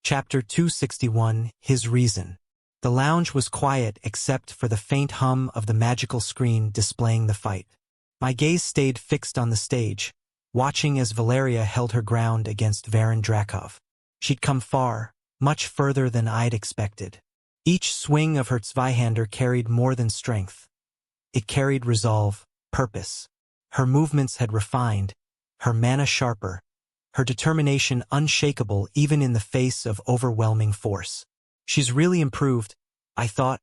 Chapter 261, His Reason. The lounge was quiet except for the faint hum of the magical screen displaying the fight. My gaze stayed fixed on the stage, watching as Valeria held her ground against Varin Drakov. She'd come far, much further than I'd expected. Each swing of her Zweihander carried more than strength. It carried resolve, purpose. Her movements had refined, her mana sharper, her determination unshakable even in the face of overwhelming force. She's really improved, I thought,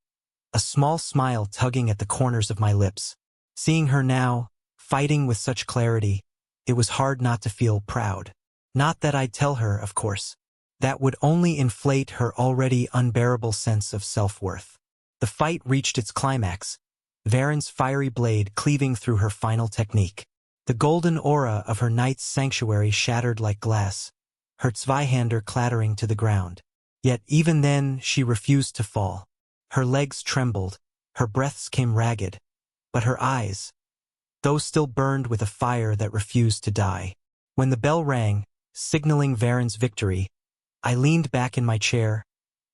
a small smile tugging at the corners of my lips. Seeing her now, fighting with such clarity, it was hard not to feel proud. Not that I'd tell her, of course. That would only inflate her already unbearable sense of self-worth. The fight reached its climax, Varin's fiery blade cleaving through her final technique. The golden aura of her knight's sanctuary shattered like glass, her Zweihander clattering to the ground. Yet even then she refused to fall. Her legs trembled, her breaths came ragged, but her eyes, those still burned with a fire that refused to die. When the bell rang, signaling Varin's victory, I leaned back in my chair,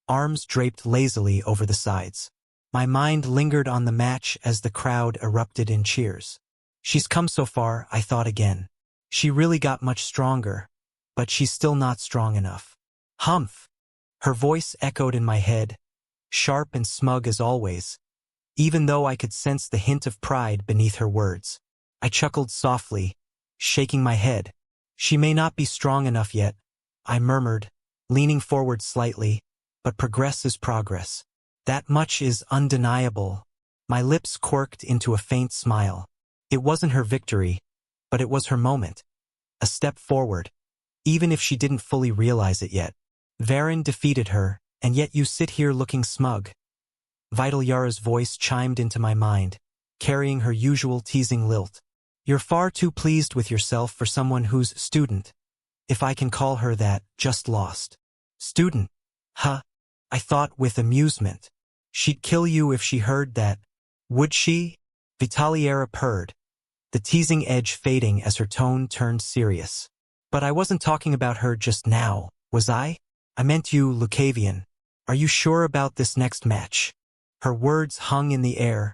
arms draped lazily over the sides. My mind lingered on the match as the crowd erupted in cheers. She's come so far, I thought again. She really got much stronger, but she's still not strong enough. Humph! Her voice echoed in my head, sharp and smug as always, even though I could sense the hint of pride beneath her words. I chuckled softly, shaking my head. She may not be strong enough yet, I murmured, leaning forward slightly, but progress is progress. That much is undeniable. My lips quirked into a faint smile. It wasn't her victory, but it was her moment. A step forward, even if she didn't fully realize it yet. Varin defeated her, and yet you sit here looking smug. Vital Yara's voice chimed into my mind, carrying her usual teasing lilt. You're far too pleased with yourself for someone who's student, if I can call her that, just lost. Student? Huh? I thought with amusement. She'd kill you if she heard that. Would she? Vitaliera purred, the teasing edge fading as her tone turned serious. But I wasn't talking about her just now, was I? I meant you, Lucavion. Are you sure about this next match? Her words hung in the air,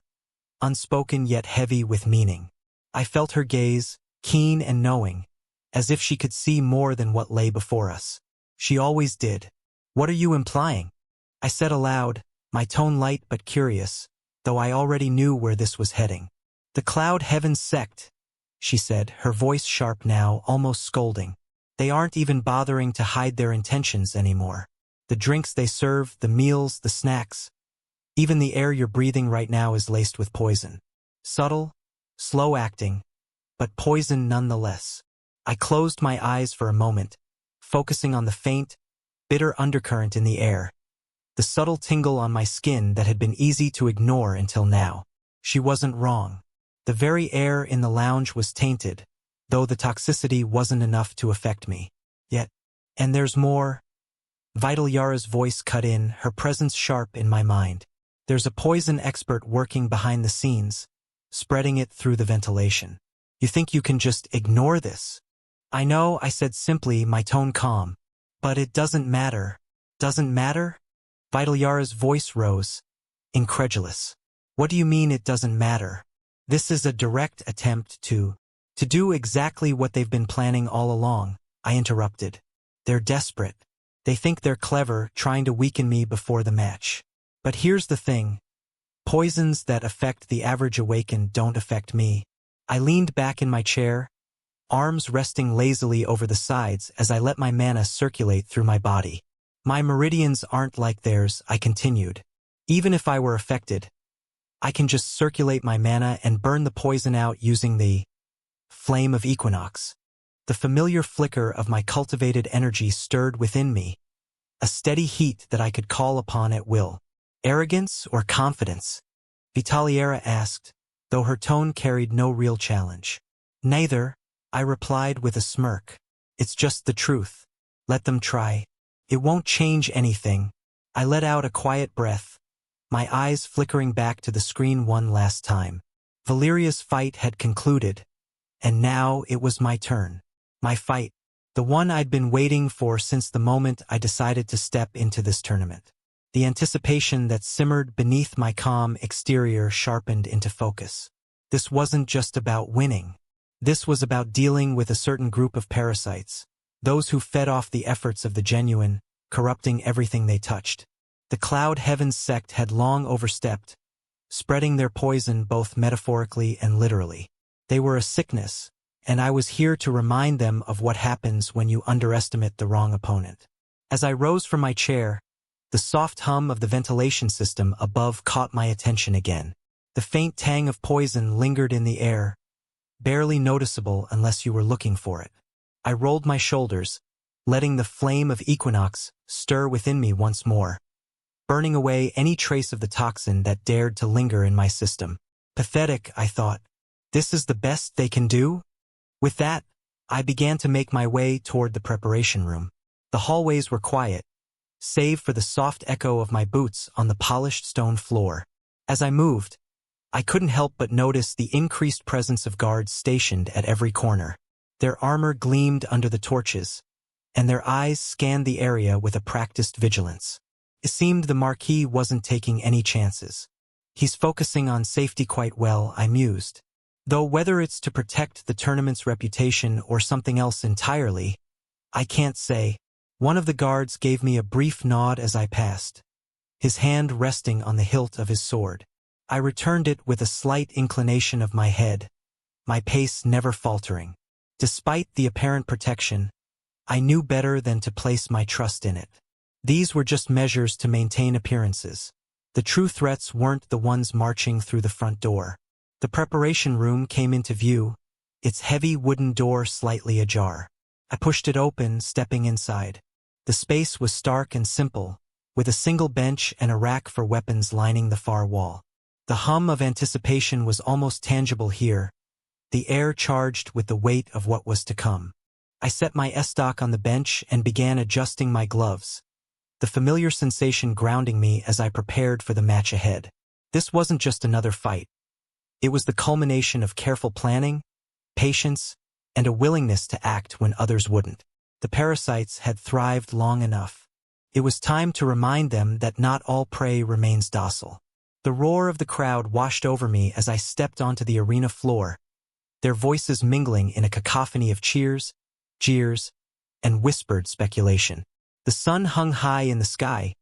unspoken yet heavy with meaning. I felt her gaze, keen and knowing, as if she could see more than what lay before us. She always did. What are you implying? I said aloud, my tone light but curious, though I already knew where this was heading. The cloud heavens sect, she said, her voice sharp now, almost scolding. They aren't even bothering to hide their intentions anymore. The drinks they serve, the meals, the snacks. Even the air you're breathing right now is laced with poison. Subtle, slow acting, but poison nonetheless. I closed my eyes for a moment, focusing on the faint, bitter undercurrent in the air. The subtle tingle on my skin that had been easy to ignore until now. She wasn't wrong. The very air in the lounge was tainted, though the toxicity wasn't enough to affect me. Yet, and there's more. Vital Yara's voice cut in, her presence sharp in my mind. There's a poison expert working behind the scenes, spreading it through the ventilation. You think you can just ignore this? I know, I said simply, my tone calm. But it doesn't matter. Doesn't matter? Vital Yara's voice rose, incredulous. What do you mean it doesn't matter? This is a direct attempt to do exactly what they've been planning all along, I interrupted. They're desperate. They think they're clever, trying to weaken me before the match. But here's the thing. Poisons that affect the average awakened don't affect me. I leaned back in my chair, arms resting lazily over the sides as I let my mana circulate through my body. My meridians aren't like theirs, I continued. Even if I were affected, I can just circulate my mana and burn the poison out using the flame of equinox. The familiar flicker of my cultivated energy stirred within me, a steady heat that I could call upon at will. Arrogance or confidence? Vitaliera asked, though her tone carried no real challenge. Neither, I replied with a smirk. It's just the truth. Let them try. It won't change anything. I let out a quiet breath, my eyes flickering back to the screen one last time. Valeria's fight had concluded, and now it was my turn. My fight. The one I'd been waiting for since the moment I decided to step into this tournament. The anticipation that simmered beneath my calm exterior sharpened into focus. This wasn't just about winning. This was about dealing with a certain group of parasites, those who fed off the efforts of the genuine, corrupting everything they touched. The Cloud Heavens sect had long overstepped, spreading their poison both metaphorically and literally. They were a sickness, and I was here to remind them of what happens when you underestimate the wrong opponent. As I rose from my chair, the soft hum of the ventilation system above caught my attention again. The faint tang of poison lingered in the air, barely noticeable unless you were looking for it. I rolled my shoulders, letting the flame of equinox stir within me once more, burning away any trace of the toxin that dared to linger in my system. Pathetic, I thought. This is the best they can do? With that, I began to make my way toward the preparation room. The hallways were quiet, save for the soft echo of my boots on the polished stone floor. As I moved, I couldn't help but notice the increased presence of guards stationed at every corner. Their armor gleamed under the torches, and their eyes scanned the area with a practiced vigilance. It seemed the Marquis wasn't taking any chances. He's focusing on safety quite well, I mused. Though whether it's to protect the tournament's reputation or something else entirely, I can't say. One of the guards gave me a brief nod as I passed, his hand resting on the hilt of his sword. I returned it with a slight inclination of my head, my pace never faltering. Despite the apparent protection, I knew better than to place my trust in it. These were just measures to maintain appearances. The true threats weren't the ones marching through the front door. The preparation room came into view, its heavy wooden door slightly ajar. I pushed it open, stepping inside. The space was stark and simple, with a single bench and a rack for weapons lining the far wall. The hum of anticipation was almost tangible here, the air charged with the weight of what was to come. I set my estoc on the bench and began adjusting my gloves, the familiar sensation grounding me as I prepared for the match ahead. This wasn't just another fight. It was the culmination of careful planning, patience, and a willingness to act when others wouldn't. The parasites had thrived long enough. It was time to remind them that not all prey remains docile. The roar of the crowd washed over me as I stepped onto the arena floor, their voices mingling in a cacophony of cheers, jeers, and whispered speculation. The sun hung high in the sky,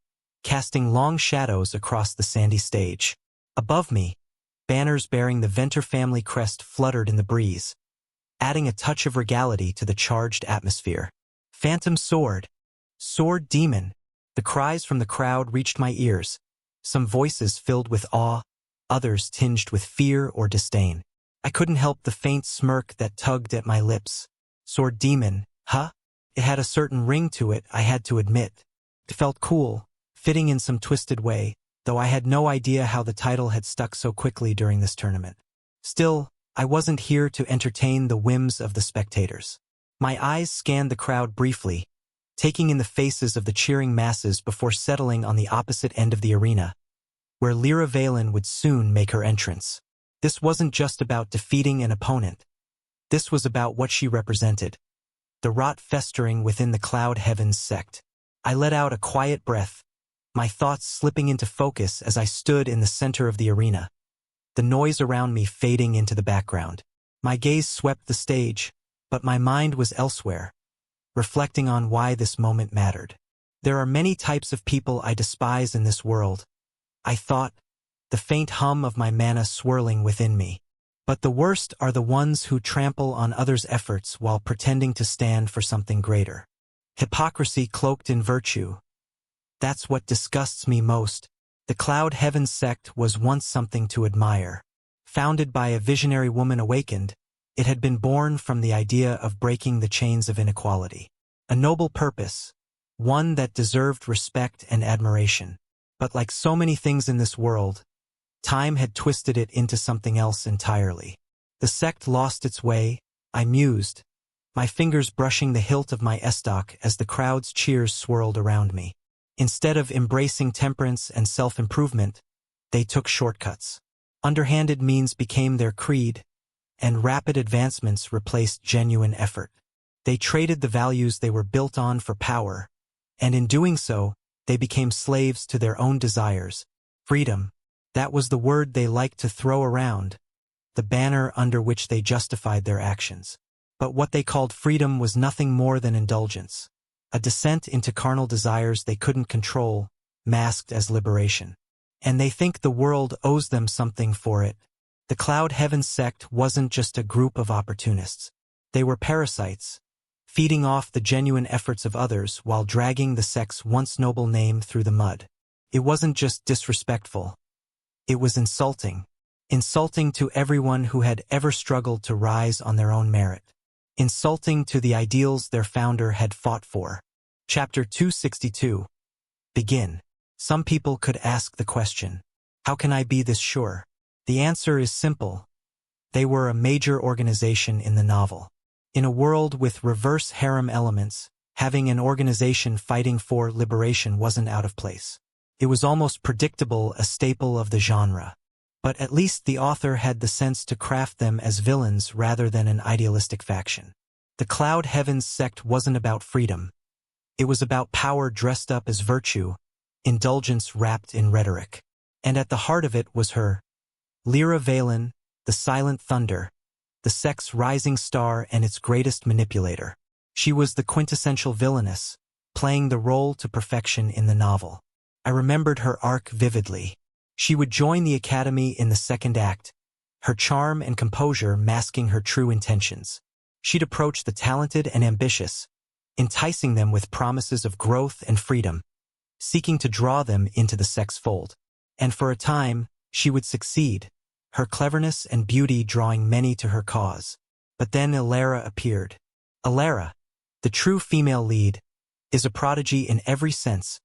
casting long shadows across the sandy stage. Above me, banners bearing the Venter family crest fluttered in the breeze, adding a touch of regality to the charged atmosphere. Phantom sword, sword demon. The cries from the crowd reached my ears, some voices filled with awe, others tinged with fear or disdain. I couldn't help the faint smirk that tugged at my lips. Sword demon, huh? It had a certain ring to it, I had to admit. It felt cool, fitting in some twisted way, though I had no idea how the title had stuck so quickly during this tournament. Still, I wasn't here to entertain the whims of the spectators. My eyes scanned the crowd briefly, taking in the faces of the cheering masses before settling on the opposite end of the arena, where Lyra Valen would soon make her entrance. This wasn't just about defeating an opponent. This was about what she represented, the rot festering within the Cloud Heavens sect. I let out a quiet breath, my thoughts slipping into focus as I stood in the center of the arena, the noise around me fading into the background. My gaze swept the stage, but my mind was elsewhere, reflecting on why this moment mattered. There are many types of people I despise in this world, I thought, the faint hum of my mana swirling within me. But the worst are the ones who trample on others' efforts while pretending to stand for something greater. Hypocrisy cloaked in virtue. That's what disgusts me most. The Cloud Heavens sect was once something to admire. Founded by a visionary woman awakened, it had been born from the idea of breaking the chains of inequality. A noble purpose, one that deserved respect and admiration. But like so many things in this world, time had twisted it into something else entirely. The sect lost its way, I mused, my fingers brushing the hilt of my estoc as the crowd's cheers swirled around me. Instead of embracing temperance and self-improvement, they took shortcuts. Underhanded means became their creed, and rapid advancements replaced genuine effort. They traded the values they were built on for power, and in doing so, they became slaves to their own desires. Freedom, that was the word they liked to throw around, the banner under which they justified their actions. But what they called freedom was nothing more than indulgence, a descent into carnal desires they couldn't control, masked as liberation. And they think the world owes them something for it. The Cloud Heaven sect wasn't just a group of opportunists. They were parasites, feeding off the genuine efforts of others while dragging the sect's once noble name through the mud. It wasn't just disrespectful. It was insulting. Insulting to everyone who had ever struggled to rise on their own merit. Insulting to the ideals their founder had fought for. Chapter 262. Begin. Some people could ask the question, how can I be this sure? The answer is simple. They were a major organization in the novel. In a world with reverse harem elements, having an organization fighting for liberation wasn't out of place. It was almost predictable, a staple of the genre. But at least the author had the sense to craft them as villains rather than an idealistic faction. The Cloud Heavens sect wasn't about freedom. It was about power dressed up as virtue, indulgence wrapped in rhetoric. And at the heart of it was her, Lyra Valen, the Silent Thunder, the sect's rising star and its greatest manipulator. She was the quintessential villainess, playing the role to perfection in the novel. I remembered her arc vividly. She would join the academy in the second act, her charm and composure masking her true intentions. She'd approach the talented and ambitious, enticing them with promises of growth and freedom, seeking to draw them into the sect's fold. And for a time, she would succeed, her cleverness and beauty drawing many to her cause. But then Alara appeared. Alara, the true female lead, is a prodigy in every sense,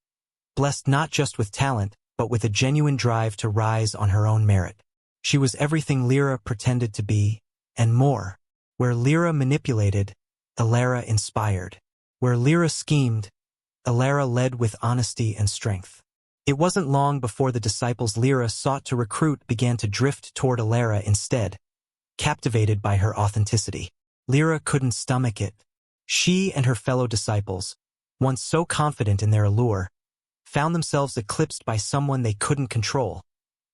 blessed not just with talent, but with a genuine drive to rise on her own merit. She was everything Lyra pretended to be, and more. Where Lyra manipulated, Alara inspired. Where Lyra schemed, Alara led with honesty and strength. It wasn't long before the disciples Lyra sought to recruit began to drift toward Alara instead, captivated by her authenticity. Lyra couldn't stomach it. She and her fellow disciples, once so confident in their allure, found themselves eclipsed by someone they couldn't control,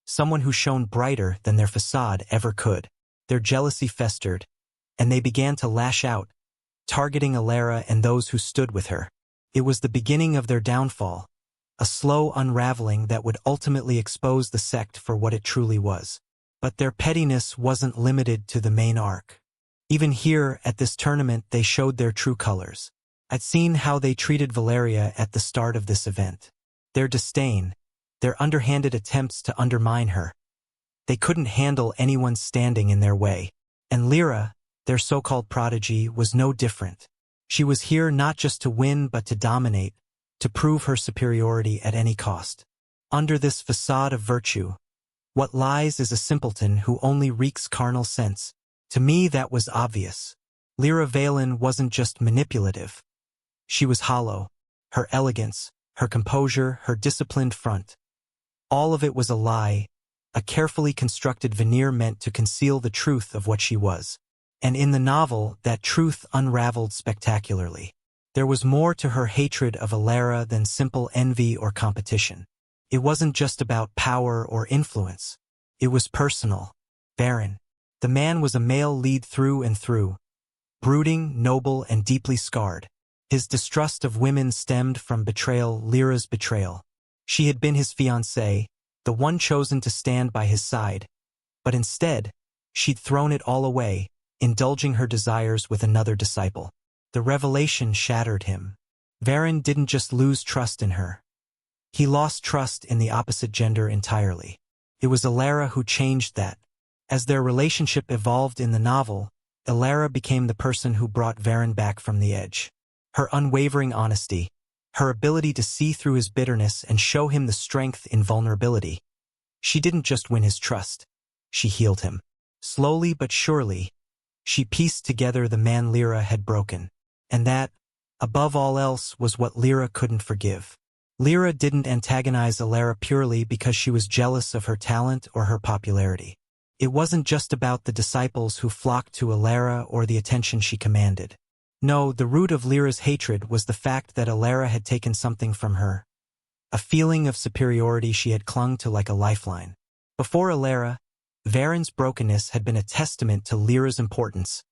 someone who shone brighter than their facade ever could. Their jealousy festered, and they began to lash out, targeting Alara and those who stood with her. It was the beginning of their downfall, a slow unraveling that would ultimately expose the sect for what it truly was. But their pettiness wasn't limited to the main arc. Even here, at this tournament, they showed their true colors. I'd seen how they treated Valeria at the start of this event. Their disdain, their underhanded attempts to undermine her. They couldn't handle anyone standing in their way. And Lyra, their so-called prodigy, was no different. She was here not just to win but to dominate, to prove her superiority at any cost. Under this facade of virtue, what lies is a simpleton who only wreaks carnal sense. To me that was obvious. Lyra Valen wasn't just manipulative. She was hollow. Her elegance, her composure, her disciplined front. All of it was a lie, a carefully constructed veneer meant to conceal the truth of what she was. And in the novel, that truth unraveled spectacularly. There was more to her hatred of Alara than simple envy or competition. It wasn't just about power or influence. It was personal. Barren. The man was a male lead through and through. Brooding, noble, and deeply scarred. His distrust of women stemmed from betrayal, Lyra's betrayal. She had been his fiancée, the one chosen to stand by his side. But instead, she'd thrown it all away, indulging her desires with another disciple. The revelation shattered him. Varen didn't just lose trust in her. He lost trust in the opposite gender entirely. It was Alara who changed that. As their relationship evolved in the novel, Alara became the person who brought Varen back from the edge. Her unwavering honesty, her ability to see through his bitterness and show him the strength in vulnerability. She didn't just win his trust. She healed him. Slowly but surely, she pieced together the man Lyra had broken. And that, above all else, was what Lyra couldn't forgive. Lyra didn't antagonize Alara purely because she was jealous of her talent or her popularity. It wasn't just about the disciples who flocked to Alara or the attention she commanded. No, the root of Lyra's hatred was the fact that Alara had taken something from her, a feeling of superiority she had clung to like a lifeline. Before Alara, Varen's brokenness had been a testament to Lyra's importance,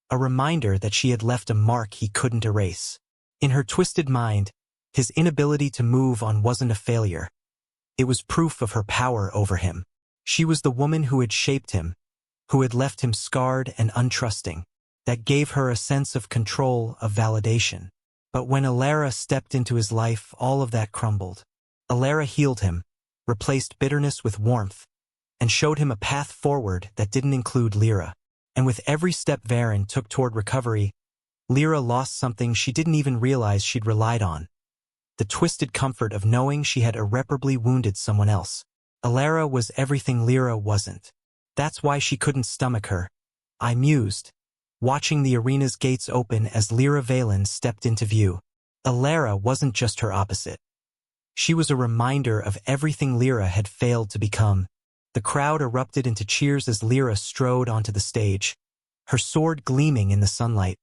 a reminder that she had left a mark he couldn't erase. In her twisted mind, his inability to move on wasn't a failure. It was proof of her power over him. She was the woman who had shaped him, who had left him scarred and untrusting, that gave her a sense of control, of validation. But when Alara stepped into his life, all of that crumbled. Alara healed him, replaced bitterness with warmth, and showed him a path forward that didn't include Lyra. And with every step Varen took toward recovery, Lyra lost something she didn't even realize she'd relied on. The twisted comfort of knowing she had irreparably wounded someone else. Alara was everything Lyra wasn't. That's why she couldn't stomach her. I mused, watching the arena's gates open as Lyra Valen stepped into view. Alara wasn't just her opposite. She was a reminder of everything Lyra had failed to become. The crowd erupted into cheers as Lyra strode onto the stage, her sword gleaming in the sunlight,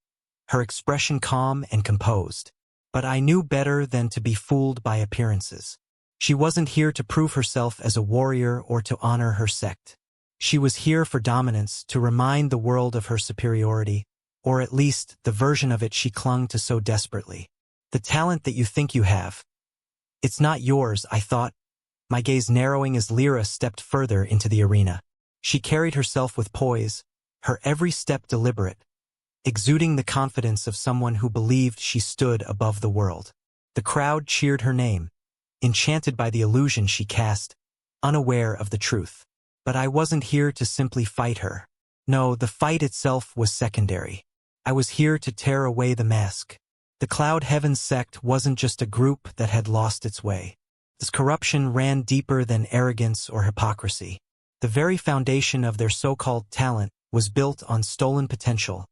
her expression calm and composed. But I knew better than to be fooled by appearances. She wasn't here to prove herself as a warrior or to honor her sect. She was here for dominance, to remind the world of her superiority, or at least the version of it she clung to so desperately. The talent that you think you have. It's not yours, I thought, my gaze narrowing as Lyra stepped further into the arena. She carried herself with poise, her every step deliberate, exuding the confidence of someone who believed she stood above the world. The crowd cheered her name, enchanted by the illusion she cast, unaware of the truth. But I wasn't here to simply fight her. No, the fight itself was secondary. I was here to tear away the mask. The Cloud Heavens sect wasn't just a group that had lost its way. This corruption ran deeper than arrogance or hypocrisy. The very foundation of their so-called talent was built on stolen potential,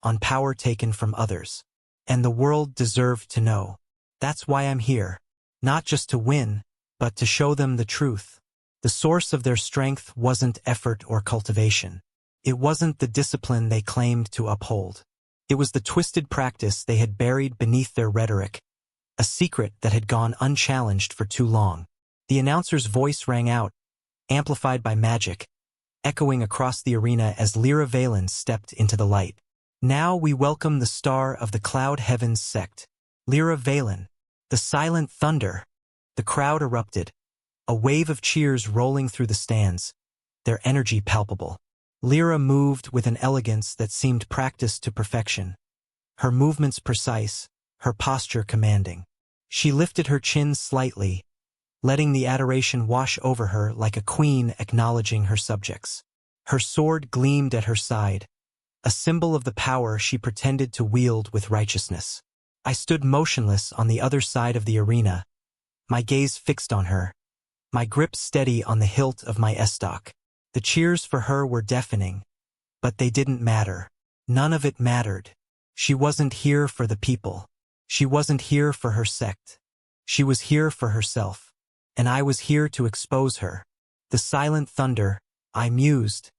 on power taken from others. And the world deserved to know. That's why I'm here. Not just to win, but to show them the truth. The source of their strength wasn't effort or cultivation. It wasn't the discipline they claimed to uphold. It was the twisted practice they had buried beneath their rhetoric, a secret that had gone unchallenged for too long. The announcer's voice rang out, amplified by magic, echoing across the arena as Lyra Valen stepped into the light. Now we welcome the star of the Cloud Heavens sect, Lyra Valen, the silent thunder. The crowd erupted, a wave of cheers rolling through the stands, their energy palpable. Lyra moved with an elegance that seemed practiced to perfection, her movements precise, her posture commanding. She lifted her chin slightly, letting the adoration wash over her like a queen acknowledging her subjects. Her sword gleamed at her side, a symbol of the power she pretended to wield with righteousness. I stood motionless on the other side of the arena, my gaze fixed on her, my grip steady on the hilt of my estoc. The cheers for her were deafening, but they didn't matter. None of it mattered. She wasn't here for the people. She wasn't here for her sect. She was here for herself, and I was here to expose her. The silent thunder, I mused,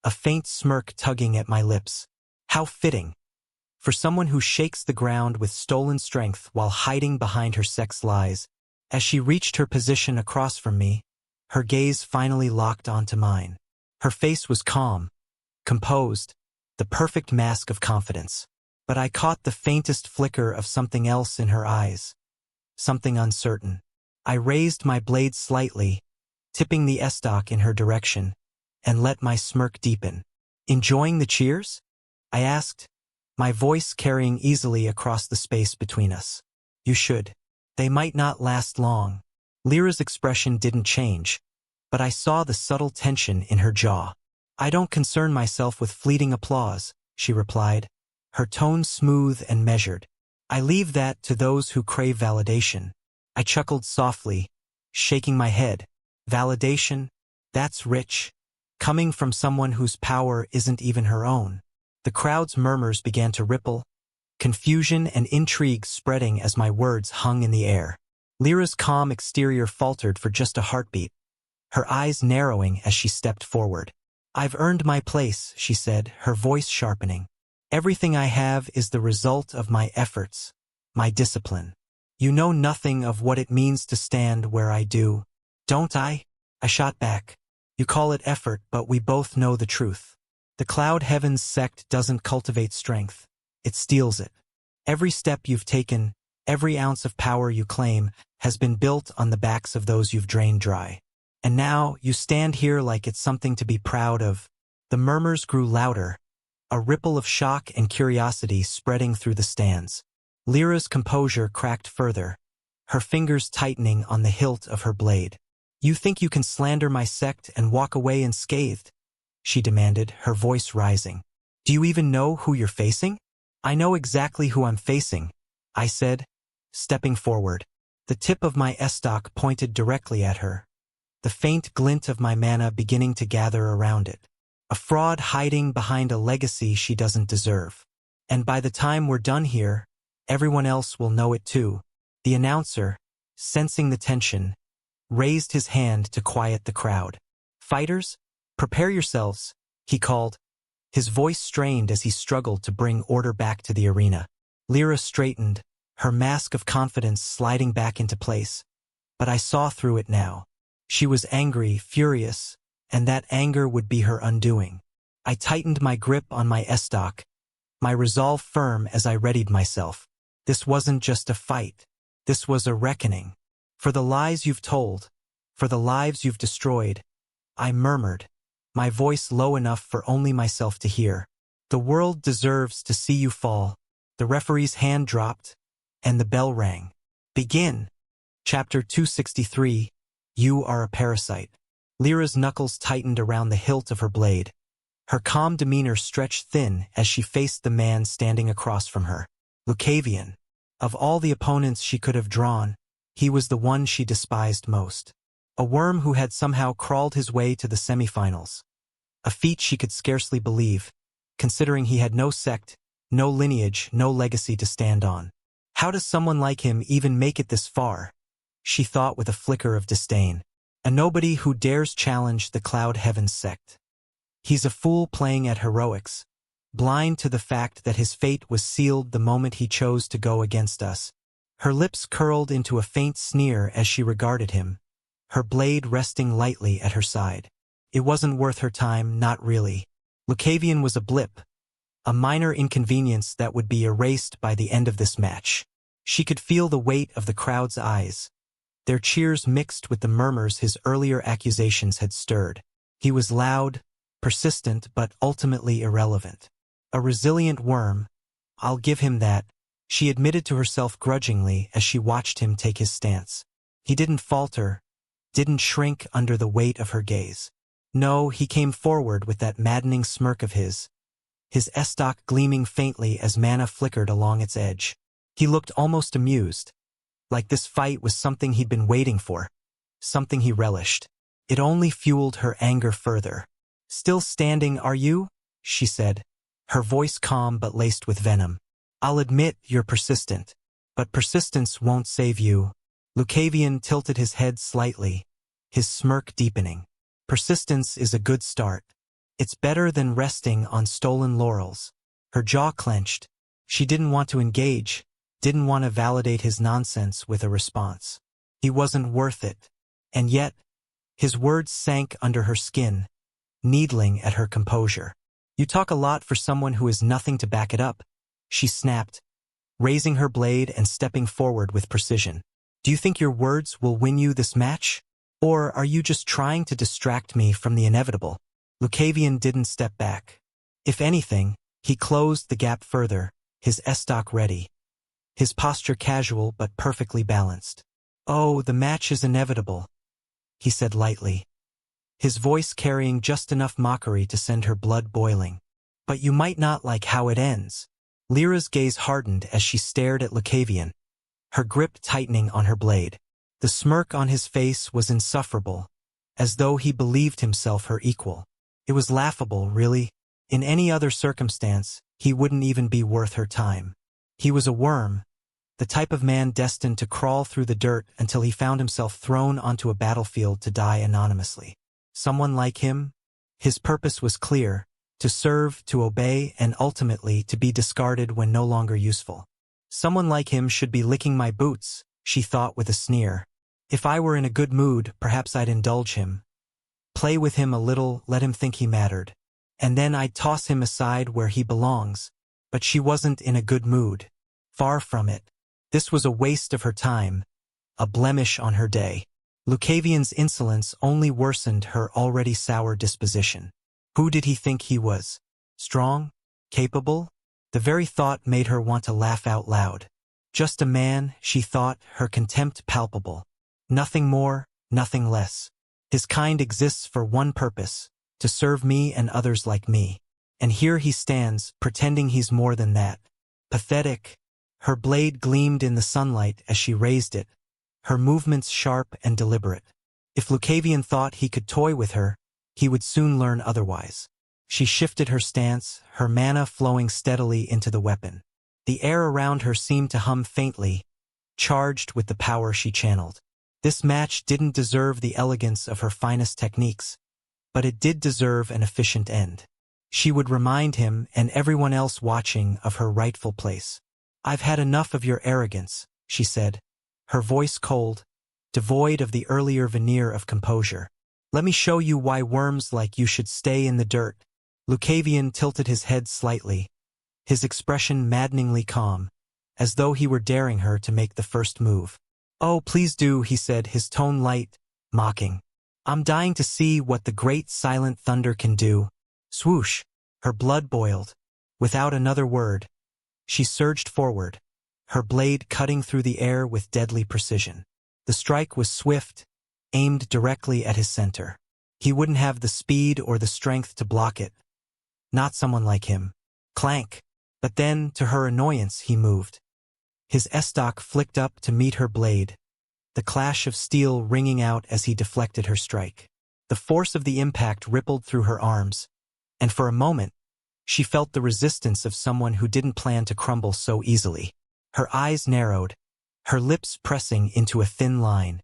a faint smirk tugging at my lips. How fitting. For someone who shakes the ground with stolen strength while hiding behind her sect's lies. As she reached her position across from me, her gaze finally locked onto mine. Her face was calm, composed, the perfect mask of confidence. But I caught the faintest flicker of something else in her eyes, something uncertain. I raised my blade slightly, tipping the estoc in her direction, and let my smirk deepen. Enjoying the cheers? I asked, my voice carrying easily across the space between us. You should. They might not last long. Lyra's expression didn't change, but I saw the subtle tension in her jaw. I don't concern myself with fleeting applause, she replied, her tone smooth and measured. I leave that to those who crave validation. I chuckled softly, shaking my head. Validation? That's rich. Coming from someone whose power isn't even her own. The crowd's murmurs began to ripple, confusion and intrigue spreading as my words hung in the air. Lyra's calm exterior faltered for just a heartbeat, her eyes narrowing as she stepped forward. I've earned my place, she said, her voice sharpening. Everything I have is the result of my efforts, my discipline. You know nothing of what it means to stand where I do, don't I? I shot back. You call it effort, but we both know the truth. The Cloud Heavens sect doesn't cultivate strength. It steals it. Every step you've taken, every ounce of power you claim, has been built on the backs of those you've drained dry. And now, you stand here like it's something to be proud of. The murmurs grew louder, a ripple of shock and curiosity spreading through the stands. Lyra's composure cracked further, her fingers tightening on the hilt of her blade. You think you can slander my sect and walk away unscathed? She demanded, her voice rising. Do you even know who you're facing? I know exactly who I'm facing, I said, stepping forward. The tip of my estoc pointed directly at her, the faint glint of my mana beginning to gather around it. A fraud hiding behind a legacy she doesn't deserve. And by the time we're done here, everyone else will know it too. The announcer, sensing the tension, raised his hand to quiet the crowd. Fighters, prepare yourselves, he called. His voice strained as he struggled to bring order back to the arena. Lyra straightened, her mask of confidence sliding back into place. But I saw through it now. She was angry, furious, and that anger would be her undoing. I tightened my grip on my estoc, my resolve firm as I readied myself. This wasn't just a fight. This was a reckoning. For the lies you've told, for the lives you've destroyed, I murmured, my voice low enough for only myself to hear. The world deserves to see you fall. The referee's hand dropped, and the bell rang. Begin. Chapter 263, You Are a Parasite. Lyra's knuckles tightened around the hilt of her blade. Her calm demeanor stretched thin as she faced the man standing across from her. Lucavion. Of all the opponents she could have drawn, he was the one she despised most. A worm who had somehow crawled his way to the semifinals. A feat she could scarcely believe, considering he had no sect, no lineage, no legacy to stand on. How does someone like him even make it this far? She thought with a flicker of disdain. A nobody who dares challenge the Cloud Heavens sect. He's a fool playing at heroics, blind to the fact that his fate was sealed the moment he chose to go against us. Her lips curled into a faint sneer as she regarded him, her blade resting lightly at her side. It wasn't worth her time, not really. Lucavion was a blip, a minor inconvenience that would be erased by the end of this match. She could feel the weight of the crowd's eyes, their cheers mixed with the murmurs his earlier accusations had stirred. He was loud, persistent, but ultimately irrelevant. A resilient worm, I'll give him that, she admitted to herself grudgingly as she watched him take his stance. He didn't falter, didn't shrink under the weight of her gaze. No, he came forward with that maddening smirk of his estoc gleaming faintly as mana flickered along its edge. He looked almost amused, like this fight was something he'd been waiting for, something he relished. It only fueled her anger further. Still standing, are you? She said, her voice calm but laced with venom. I'll admit you're persistent, but persistence won't save you. Lucavion tilted his head slightly, his smirk deepening. Persistence is a good start. It's better than resting on stolen laurels. Her jaw clenched. She didn't want to engage, didn't want to validate his nonsense with a response. He wasn't worth it. And yet, his words sank under her skin, needling at her composure. You talk a lot for someone who has nothing to back it up, she snapped, raising her blade and stepping forward with precision. Do you think your words will win you this match? Or are you just trying to distract me from the inevitable? Lucavion didn't step back. If anything, he closed the gap further, his estoc ready, his posture casual but perfectly balanced. Oh, the match is inevitable, he said lightly, his voice carrying just enough mockery to send her blood boiling. But you might not like how it ends. Lyra's gaze hardened as she stared at Lucavion, her grip tightening on her blade. The smirk on his face was insufferable, as though he believed himself her equal. It was laughable, really. In any other circumstance, he wouldn't even be worth her time. He was a worm, the type of man destined to crawl through the dirt until he found himself thrown onto a battlefield to die anonymously. Someone like him? His purpose was clear, to serve, to obey, and ultimately to be discarded when no longer useful. Someone like him should be licking my boots, she thought with a sneer. If I were in a good mood, perhaps I'd indulge him. Play with him a little, let him think he mattered. And then I'd toss him aside where he belongs. But she wasn't in a good mood. Far from it. This was a waste of her time, a blemish on her day. Lucavion's insolence only worsened her already sour disposition. Who did he think he was? Strong? Capable? The very thought made her want to laugh out loud. Just a man, she thought, her contempt palpable. Nothing more, nothing less. His kind exists for one purpose, to serve me and others like me. And here he stands, pretending he's more than that. Pathetic. Her blade gleamed in the sunlight as she raised it, her movements sharp and deliberate. If Lucavion thought he could toy with her, he would soon learn otherwise. She shifted her stance, her mana flowing steadily into the weapon. The air around her seemed to hum faintly, charged with the power she channeled. This match didn't deserve the elegance of her finest techniques, but it did deserve an efficient end. She would remind him and everyone else watching of her rightful place. I've had enough of your arrogance, she said, her voice cold, devoid of the earlier veneer of composure. Let me show you why worms like you should stay in the dirt. Lucavion tilted his head slightly, his expression maddeningly calm, as though he were daring her to make the first move. Oh, please do, he said, his tone light, mocking. I'm dying to see what the great silent thunder can do. Swoosh! Her blood boiled. Without another word, she surged forward, her blade cutting through the air with deadly precision. The strike was swift, aimed directly at his center. He wouldn't have the speed or the strength to block it. Not someone like him. Clank! But then, to her annoyance, he moved. His estoc flicked up to meet her blade, the clash of steel ringing out as he deflected her strike. The force of the impact rippled through her arms, and for a moment, she felt the resistance of someone who didn't plan to crumble so easily. Her eyes narrowed, her lips pressing into a thin line.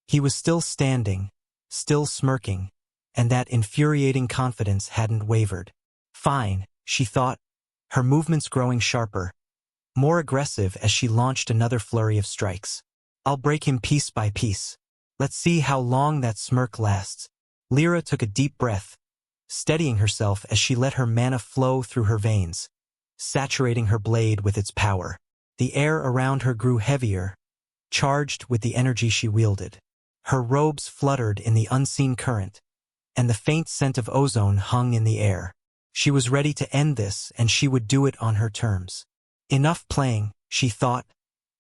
He was still standing, still smirking, and that infuriating confidence hadn't wavered. Fine, she thought, her movements growing sharper, more aggressive as she launched another flurry of strikes. I'll break him piece by piece. Let's see how long that smirk lasts. Lyra took a deep breath, steadying herself as she let her mana flow through her veins, saturating her blade with its power. The air around her grew heavier, charged with the energy she wielded. Her robes fluttered in the unseen current, and the faint scent of ozone hung in the air. She was ready to end this, and she would do it on her terms. Enough playing, she thought,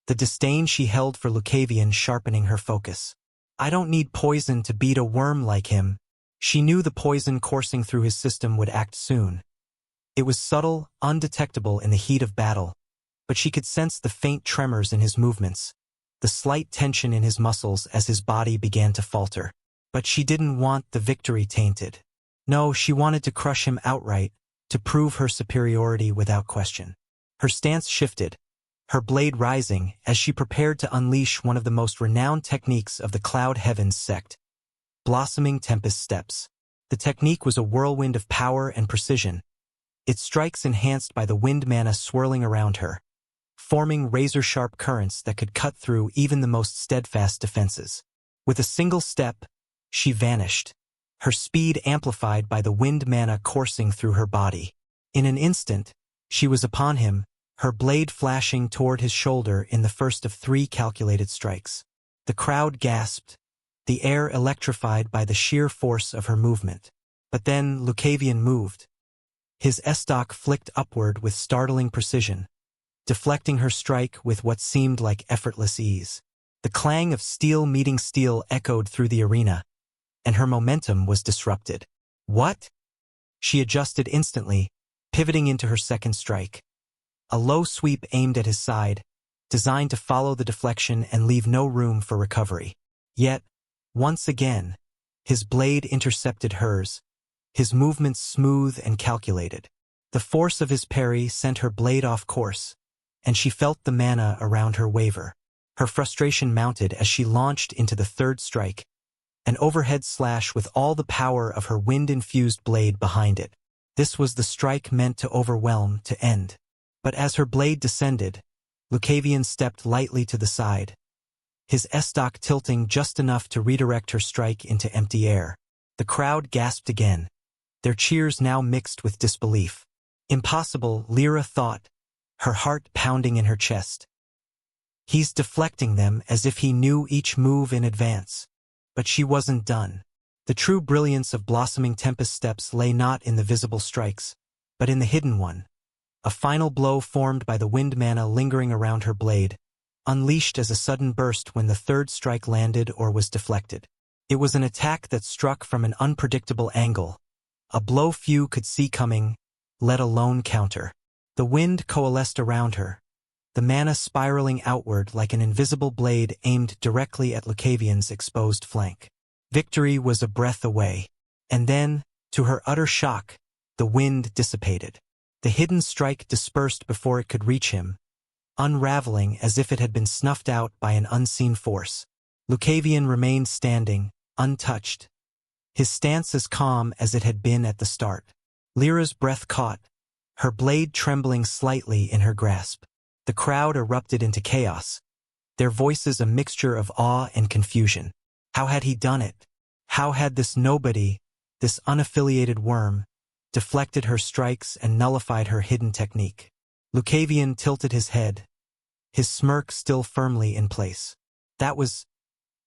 the disdain she held for Lucavion sharpening her focus. I don't need poison to beat a worm like him. She knew the poison coursing through his system would act soon. It was subtle, undetectable in the heat of battle, but she could sense the faint tremors in his movements, the slight tension in his muscles as his body began to falter. But she didn't want the victory tainted. No, she wanted to crush him outright, to prove her superiority without question. Her stance shifted, her blade rising as she prepared to unleash one of the most renowned techniques of the Cloud Heavens sect, Blossoming Tempest Steps. The technique was a whirlwind of power and precision, its strikes enhanced by the wind mana swirling around her, forming razor-sharp currents that could cut through even the most steadfast defenses. With a single step, she vanished, her speed amplified by the wind mana coursing through her body. In an instant, she was upon him, her blade flashing toward his shoulder in the first of 3 calculated strikes. The crowd gasped, the air electrified by the sheer force of her movement. But then Lucavion moved. His estoc flicked upward with startling precision, deflecting her strike with what seemed like effortless ease. The clang of steel meeting steel echoed through the arena, and her momentum was disrupted. What? She adjusted instantly, pivoting into her second strike. A low sweep aimed at his side, designed to follow the deflection and leave no room for recovery. Yet, once again, his blade intercepted hers, his movements smooth and calculated. The force of his parry sent her blade off course, and she felt the mana around her waver. Her frustration mounted as she launched into the third strike, an overhead slash with all the power of her wind-infused blade behind it. This was the strike meant to overwhelm, to end. But as her blade descended, Lucavion stepped lightly to the side, his estoc tilting just enough to redirect her strike into empty air. The crowd gasped again, their cheers now mixed with disbelief. Impossible, Lyra thought, her heart pounding in her chest. He's deflecting them as if he knew each move in advance. But she wasn't done. The true brilliance of blossoming Tempest steps lay not in the visible strikes, but in the hidden one. A final blow formed by the wind mana lingering around her blade, unleashed as a sudden burst when the third strike landed or was deflected. It was an attack that struck from an unpredictable angle, a blow few could see coming, let alone counter. The wind coalesced around her, the mana spiraling outward like an invisible blade aimed directly at Lucavion's exposed flank. Victory was a breath away. And then, to her utter shock, the wind dissipated. The hidden strike dispersed before it could reach him, unraveling as if it had been snuffed out by an unseen force. Lucavion remained standing, untouched, his stance as calm as it had been at the start. Lyra's breath caught, her blade trembling slightly in her grasp. The crowd erupted into chaos, their voices a mixture of awe and confusion. How had he done it? How had this nobody, this unaffiliated worm, deflected her strikes and nullified her hidden technique? Lucavion tilted his head, his smirk still firmly in place. That was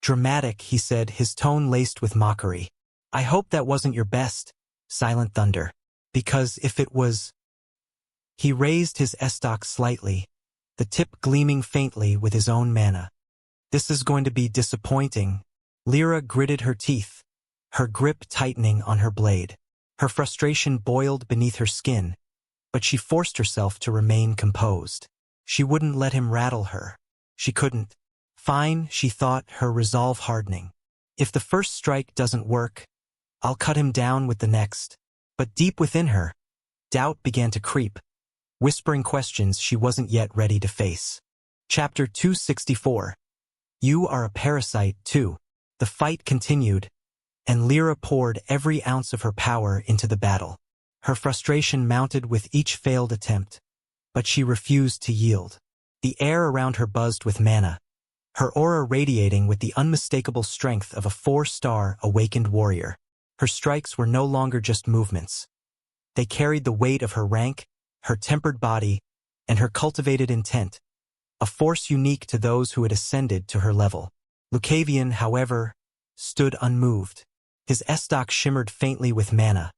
dramatic, he said, his tone laced with mockery. I hope that wasn't your best, Silent Thunder. Because if it was... He raised his estoc slightly, the tip gleaming faintly with his own mana. This is going to be disappointing. Lyra gritted her teeth, her grip tightening on her blade. Her frustration boiled beneath her skin, but she forced herself to remain composed. She wouldn't let him rattle her. She couldn't. Fine, she thought, her resolve hardening. If the first strike doesn't work, I'll cut him down with the next. But deep within her, doubt began to creep, whispering questions she wasn't yet ready to face. Chapter 264. You are a parasite, too. The fight continued, and Lyra poured every ounce of her power into the battle. Her frustration mounted with each failed attempt, but she refused to yield. The air around her buzzed with mana, her aura radiating with the unmistakable strength of a 4-star awakened warrior. Her strikes were no longer just movements. They carried the weight of her rank, her tempered body, and her cultivated intent, a force unique to those who had ascended to her level. Lucavion, however, stood unmoved. His estoc shimmered faintly with mana,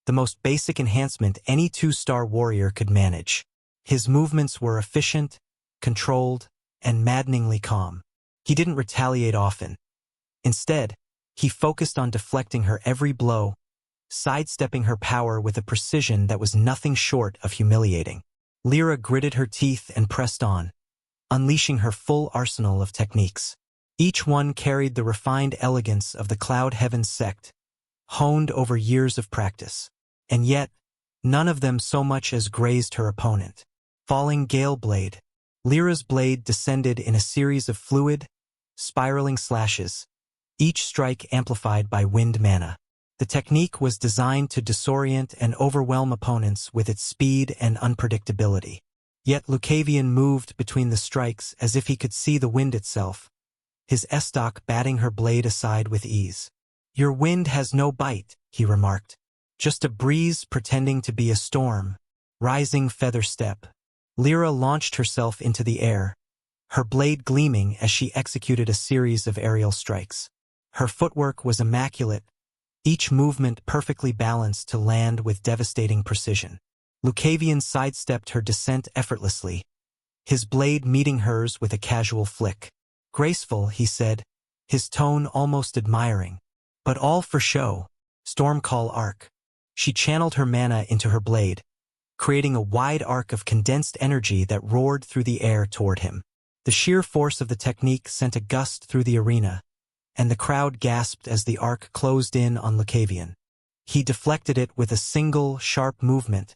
the most basic enhancement any 2-star warrior could manage. His movements were efficient, controlled, and maddeningly calm. He didn't retaliate often. Instead, he focused on deflecting her every blow, sidestepping her power with a precision that was nothing short of humiliating. Lyra gritted her teeth and pressed on, unleashing her full arsenal of techniques. Each one carried the refined elegance of the Cloud Heaven sect, honed over years of practice. And yet, none of them so much as grazed her opponent. Falling Gale Blade. Lyra's blade descended in a series of fluid, spiraling slashes, each strike amplified by wind mana. The technique was designed to disorient and overwhelm opponents with its speed and unpredictability. Yet Lucavion moved between the strikes as if he could see the wind itself, his estoc batting her blade aside with ease. Your wind has no bite, he remarked. Just a breeze pretending to be a storm. Rising feather step. Lyra launched herself into the air, her blade gleaming as she executed a series of aerial strikes. Her footwork was immaculate, each movement perfectly balanced to land with devastating precision. Lucavion sidestepped her descent effortlessly, his blade meeting hers with a casual flick. Graceful, he said, his tone almost admiring. But all for show. Stormcall arc. She channeled her mana into her blade, creating a wide arc of condensed energy that roared through the air toward him. The sheer force of the technique sent a gust through the arena, and the crowd gasped as the arc closed in on Lucavion. He deflected it with a single, sharp movement,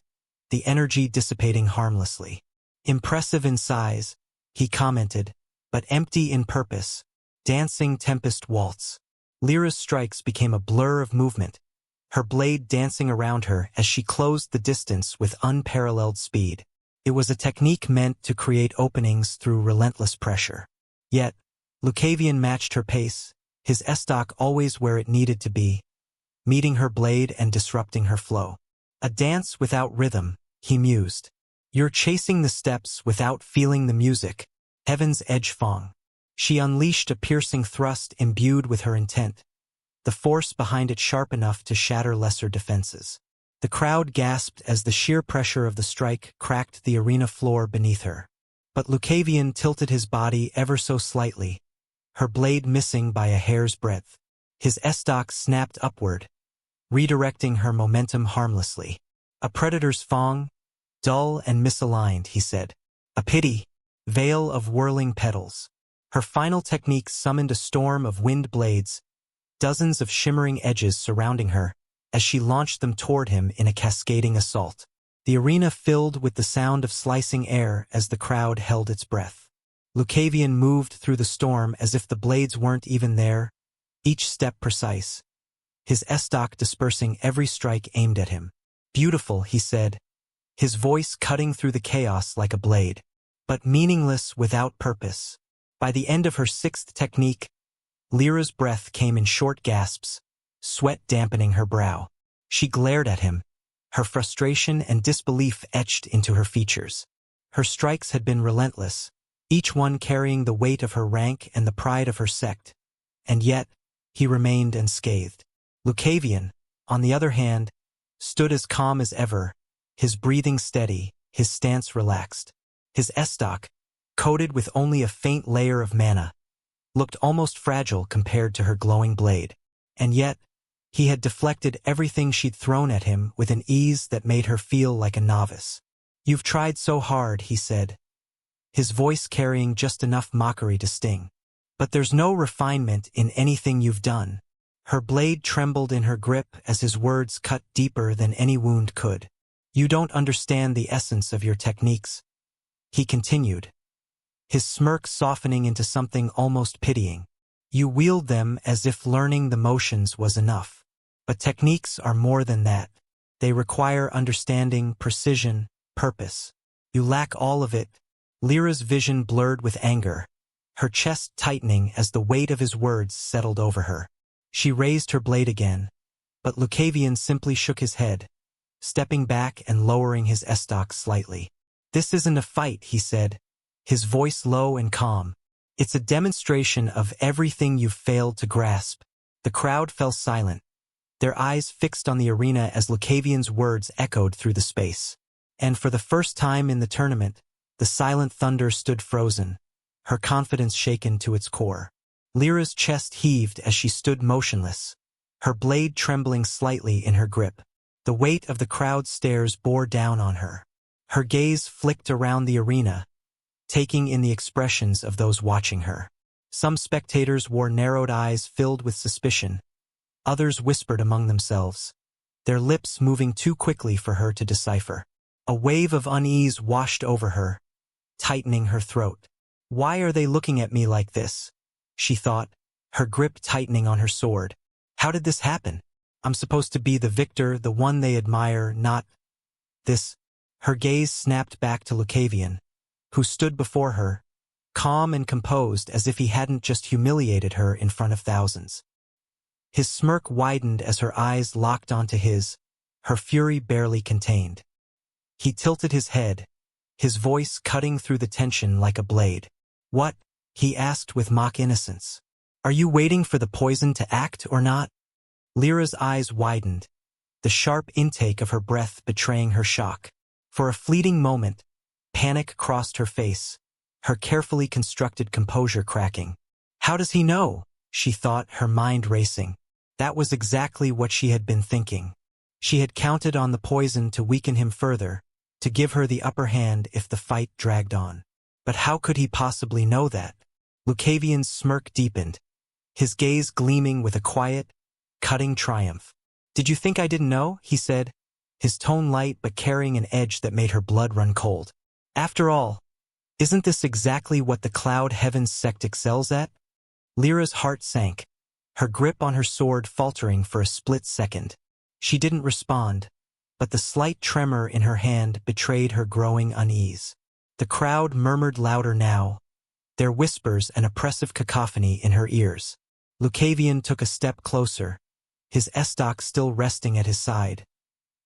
the energy dissipating harmlessly. Impressive in size, he commented, but empty in purpose. Dancing Tempest Waltz. Lyra's strikes became a blur of movement, her blade dancing around her as she closed the distance with unparalleled speed. It was a technique meant to create openings through relentless pressure. Yet, Lucavion matched her pace, his estoc always where it needed to be, meeting her blade and disrupting her flow. A dance without rhythm, he mused. You're chasing the steps without feeling the music. Heaven's edge Fong. She unleashed a piercing thrust imbued with her intent, the force behind it sharp enough to shatter lesser defenses. The crowd gasped as the sheer pressure of the strike cracked the arena floor beneath her. But Lucavion tilted his body ever so slightly, her blade missing by a hair's breadth. His estoc snapped upward, redirecting her momentum harmlessly. A predator's fong, dull and misaligned, he said. A pity, veil of whirling petals. Her final technique summoned a storm of wind blades, dozens of shimmering edges surrounding her, as she launched them toward him in a cascading assault. The arena filled with the sound of slicing air as the crowd held its breath. Lucavion moved through the storm as if the blades weren't even there, each step precise, his estoc dispersing every strike aimed at him. Beautiful, he said, his voice cutting through the chaos like a blade, but meaningless without purpose. By the end of her sixth technique, Lyra's breath came in short gasps, sweat dampening her brow. She glared at him, her frustration and disbelief etched into her features. Her strikes had been relentless, each one carrying the weight of her rank and the pride of her sect, and yet, he remained unscathed. Lucavion, on the other hand, stood as calm as ever, his breathing steady, his stance relaxed. His estoc, coated with only a faint layer of mana, looked almost fragile compared to her glowing blade. And yet, he had deflected everything she'd thrown at him with an ease that made her feel like a novice. You've tried so hard, he said, his voice carrying just enough mockery to sting. But there's no refinement in anything you've done. Her blade trembled in her grip as his words cut deeper than any wound could. You don't understand the essence of your techniques, he continued, his smirk softening into something almost pitying. You wield them as if learning the motions was enough. But techniques are more than that. They require understanding, precision, purpose. You lack all of it. Lyra's vision blurred with anger, her chest tightening as the weight of his words settled over her. She raised her blade again, but Lucavion simply shook his head, stepping back and lowering his estoc slightly. This isn't a fight, he said, his voice low and calm. It's a demonstration of everything you've failed to grasp. The crowd fell silent, their eyes fixed on the arena as Lucavion's words echoed through the space. And for the first time in the tournament, the silent thunder stood frozen, her confidence shaken to its core. Lyra's chest heaved as she stood motionless, her blade trembling slightly in her grip. The weight of the crowd's stares bore down on her. Her gaze flicked around the arena, taking in the expressions of those watching her. Some spectators wore narrowed eyes filled with suspicion. Others whispered among themselves, their lips moving too quickly for her to decipher. A wave of unease washed over her, tightening her throat. Why are they looking at me like this? She thought, her grip tightening on her sword. How did this happen? I'm supposed to be the victor, the one they admire, not this. Her gaze snapped back to Lucavion, who stood before her, calm and composed as if he hadn't just humiliated her in front of thousands. His smirk widened as her eyes locked onto his, her fury barely contained. He tilted his head, his voice cutting through the tension like a blade. What? He asked with mock innocence. Are you waiting for the poison to act or not? Lyra's eyes widened, the sharp intake of her breath betraying her shock. For a fleeting moment, panic crossed her face, her carefully constructed composure cracking. How does he know? She thought, her mind racing. That was exactly what she had been thinking. She had counted on the poison to weaken him further, to give her the upper hand if the fight dragged on. But how could he possibly know that? Lucavion's smirk deepened, his gaze gleaming with a quiet, cutting triumph. Did you think I didn't know? He said, his tone light but carrying an edge that made her blood run cold. After all, isn't this exactly what the Cloud Heavens sect excels at? Lyra's heart sank, her grip on her sword faltering for a split second. She didn't respond, but the slight tremor in her hand betrayed her growing unease. The crowd murmured louder now, their whispers an oppressive cacophony in her ears. Lucavion took a step closer, his estoc still resting at his side,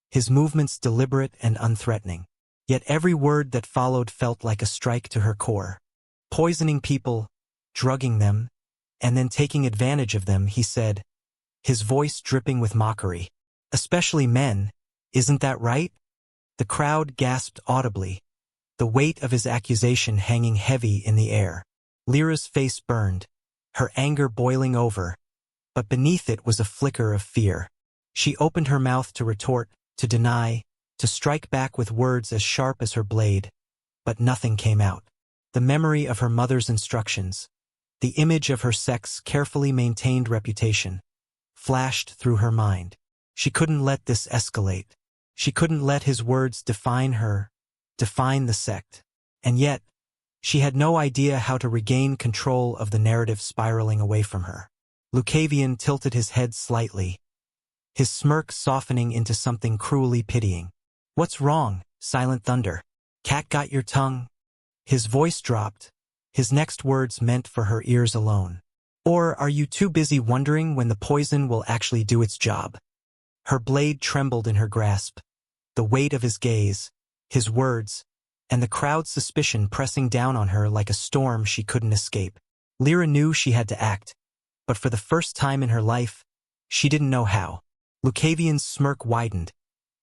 his movements deliberate and unthreatening. Yet every word that followed felt like a strike to her core. Poisoning people, drugging them, and then taking advantage of them, he said, his voice dripping with mockery. Especially men, isn't that right? The crowd gasped audibly, the weight of his accusation hanging heavy in the air. Lyra's face burned, her anger boiling over, but beneath it was a flicker of fear. She opened her mouth to retort, to deny, to strike back with words as sharp as her blade, but nothing came out. The memory of her mother's instructions, the image of her sect's carefully maintained reputation, flashed through her mind. She couldn't let this escalate. She couldn't let his words define her, define the sect. And yet, she had no idea how to regain control of the narrative spiraling away from her. Lucavion tilted his head slightly, his smirk softening into something cruelly pitying. What's wrong, Silent Thunder? Cat got your tongue? His voice dropped, his next words meant for her ears alone. Or are you too busy wondering when the poison will actually do its job? Her blade trembled in her grasp, the weight of his gaze, his words, and the crowd's suspicion pressing down on her like a storm she couldn't escape. Lyra knew she had to act, but for the first time in her life, she didn't know how. Lucavion's smirk widened,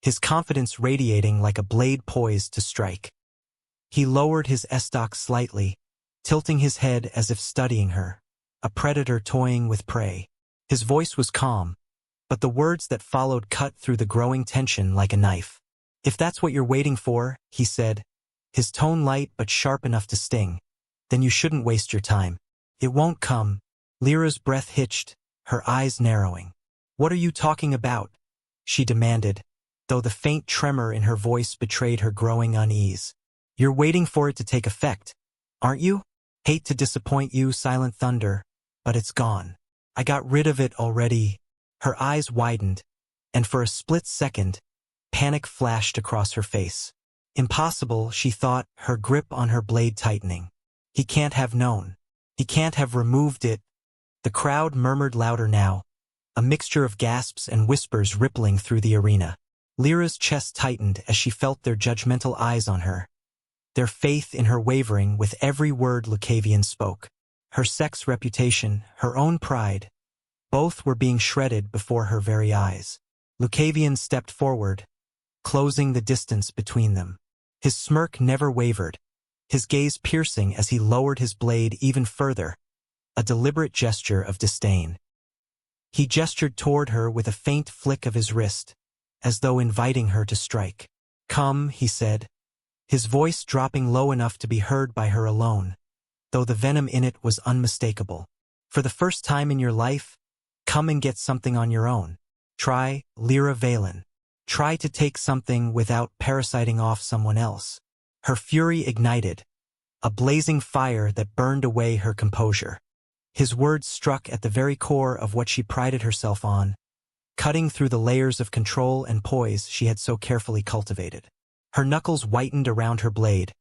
his confidence radiating like a blade poised to strike. He lowered his estoc slightly, tilting his head as if studying her, a predator toying with prey. His voice was calm, but the words that followed cut through the growing tension like a knife. If that's what you're waiting for, he said, his tone light but sharp enough to sting, then you shouldn't waste your time. It won't come. Lyra's breath hitched, her eyes narrowing. What are you talking about? She demanded, though the faint tremor in her voice betrayed her growing unease. You're waiting for it to take effect, aren't you? Hate to disappoint you, Silent Thunder, but it's gone. I got rid of it already. Her eyes widened, and for a split second, panic flashed across her face. Impossible, she thought, her grip on her blade tightening. He can't have known. He can't have removed it. The crowd murmured louder now, a mixture of gasps and whispers rippling through the arena. Lyra's chest tightened as she felt their judgmental eyes on her, their faith in her wavering with every word Lucavion spoke. Her sect's reputation, her own pride, both were being shredded before her very eyes. Lucavion stepped forward, closing the distance between them. His smirk never wavered, his gaze piercing as he lowered his blade even further, a deliberate gesture of disdain. He gestured toward her with a faint flick of his wrist, as though inviting her to strike. Come, he said, his voice dropping low enough to be heard by her alone, though the venom in it was unmistakable. For the first time in your life, come and get something on your own. Try, Lyra Valen. Try to take something without parasiting off someone else. Her fury ignited, a blazing fire that burned away her composure. His words struck at the very core of what she prided herself on, cutting through the layers of control and poise she had so carefully cultivated. Her knuckles whitened around her blade,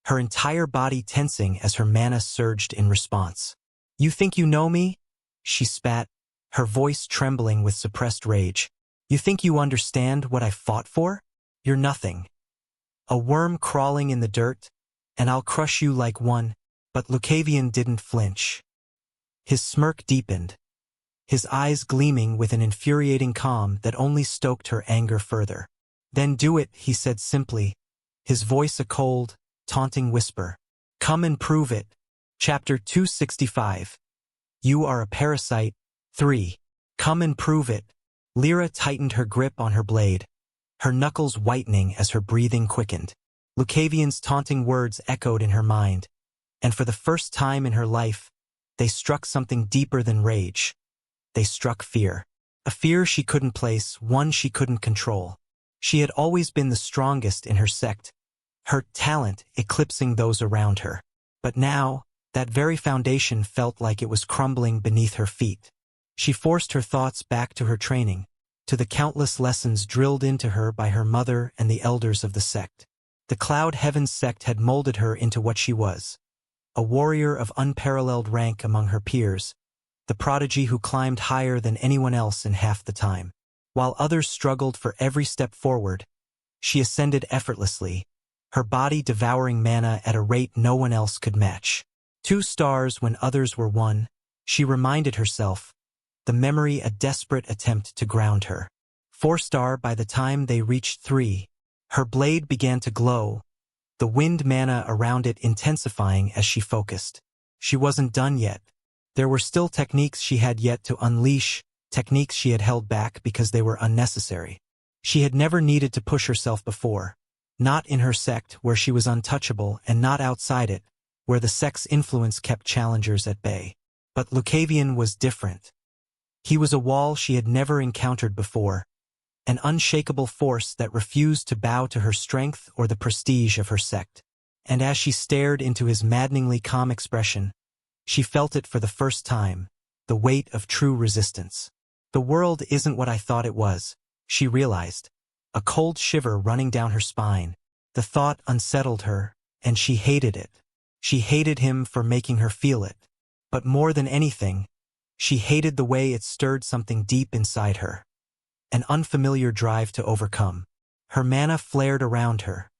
her entire body tensing as her mana surged in response. You think you know me? She spat, her voice trembling with suppressed rage. You think you understand what I fought for? You're nothing. A worm crawling in the dirt, and I'll crush you like one. But Lucavion didn't flinch. His smirk deepened, his eyes gleaming with an infuriating calm that only stoked her anger further. Then do it, he said simply, his voice a cold, taunting whisper. Come and prove it. Chapter 265. You are a parasite. 3. Come and prove it. Lyra tightened her grip on her blade, her knuckles whitening as her breathing quickened. Lucavion's taunting words echoed in her mind, and for the first time in her life, they struck something deeper than rage. They struck fear. A fear she couldn't place, one she couldn't control. She had always been the strongest in her sect, her talent eclipsing those around her. But now, that very foundation felt like it was crumbling beneath her feet. She forced her thoughts back to her training, to the countless lessons drilled into her by her mother and the elders of the sect. The Cloud Heavens sect had molded her into what she was, a warrior of unparalleled rank among her peers, the prodigy who climbed higher than anyone else in half the time. While others struggled for every step forward, she ascended effortlessly, her body devouring mana at a rate no one else could match. 2 stars when others were 1, she reminded herself, the memory a desperate attempt to ground her. 4-star by the time they reached 3, her blade began to glow, the wind mana around it intensifying as she focused. She wasn't done yet. There were still techniques she had yet to unleash, techniques she had held back because they were unnecessary. She had never needed to push herself before, not in her sect where she was untouchable and not outside it, where the sect's influence kept challengers at bay. But Lucavion was different. He was a wall she had never encountered before, an unshakable force that refused to bow to her strength or the prestige of her sect. And as she stared into his maddeningly calm expression, she felt it for the first time, the weight of true resistance. The world isn't what I thought it was, she realized, a cold shiver running down her spine. The thought unsettled her, and she hated it. She hated him for making her feel it. But more than anything, she hated the way it stirred something deep inside her. An unfamiliar drive to overcome. Her mana flared around her,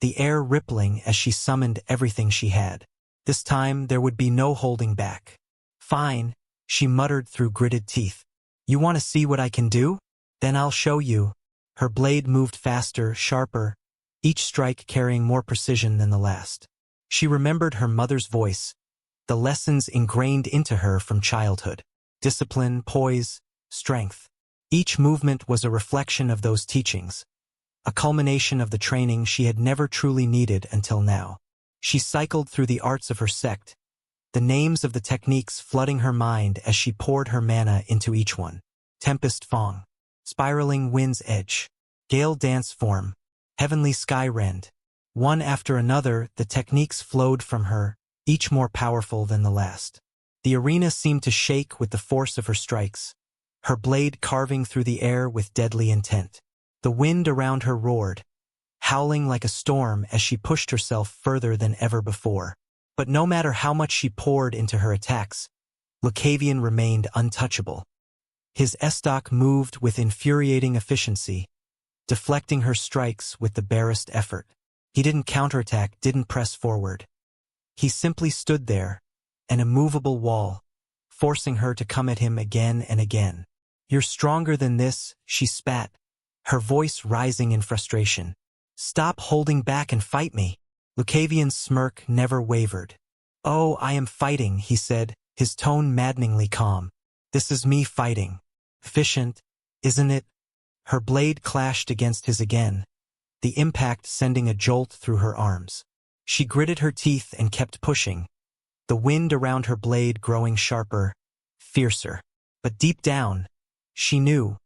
the air rippling as she summoned everything she had. This time there would be no holding back. Fine, she muttered through gritted teeth. You want to see what I can do? Then I'll show you. Her blade moved faster, sharper, each strike carrying more precision than the last. She remembered her mother's voice, the lessons ingrained into her from childhood. Discipline, poise, strength. Each movement was a reflection of those teachings, a culmination of the training she had never truly needed until now. She cycled through the arts of her sect, the names of the techniques flooding her mind as she poured her mana into each one. Tempest Fong, Spiraling Wind's Edge, Gale Dance Form, Heavenly Sky Rend. One after another, the techniques flowed from her, each more powerful than the last. The arena seemed to shake with the force of her strikes, her blade carving through the air with deadly intent. The wind around her roared, howling like a storm as she pushed herself further than ever before. But no matter how much she poured into her attacks, Lucavion remained untouchable. His estoc moved with infuriating efficiency, deflecting her strikes with the barest effort. He didn't counterattack, didn't press forward. He simply stood there, an immovable wall, forcing her to come at him again and again. You're stronger than this, she spat, her voice rising in frustration. Stop holding back and fight me. Lucavion's smirk never wavered. Oh, I am fighting, he said, his tone maddeningly calm. This is me fighting. Efficient, isn't it? Her blade clashed against his again, the impact sending a jolt through her arms. She gritted her teeth and kept pushing, the wind around her blade growing sharper, fiercer. But deep down, she knew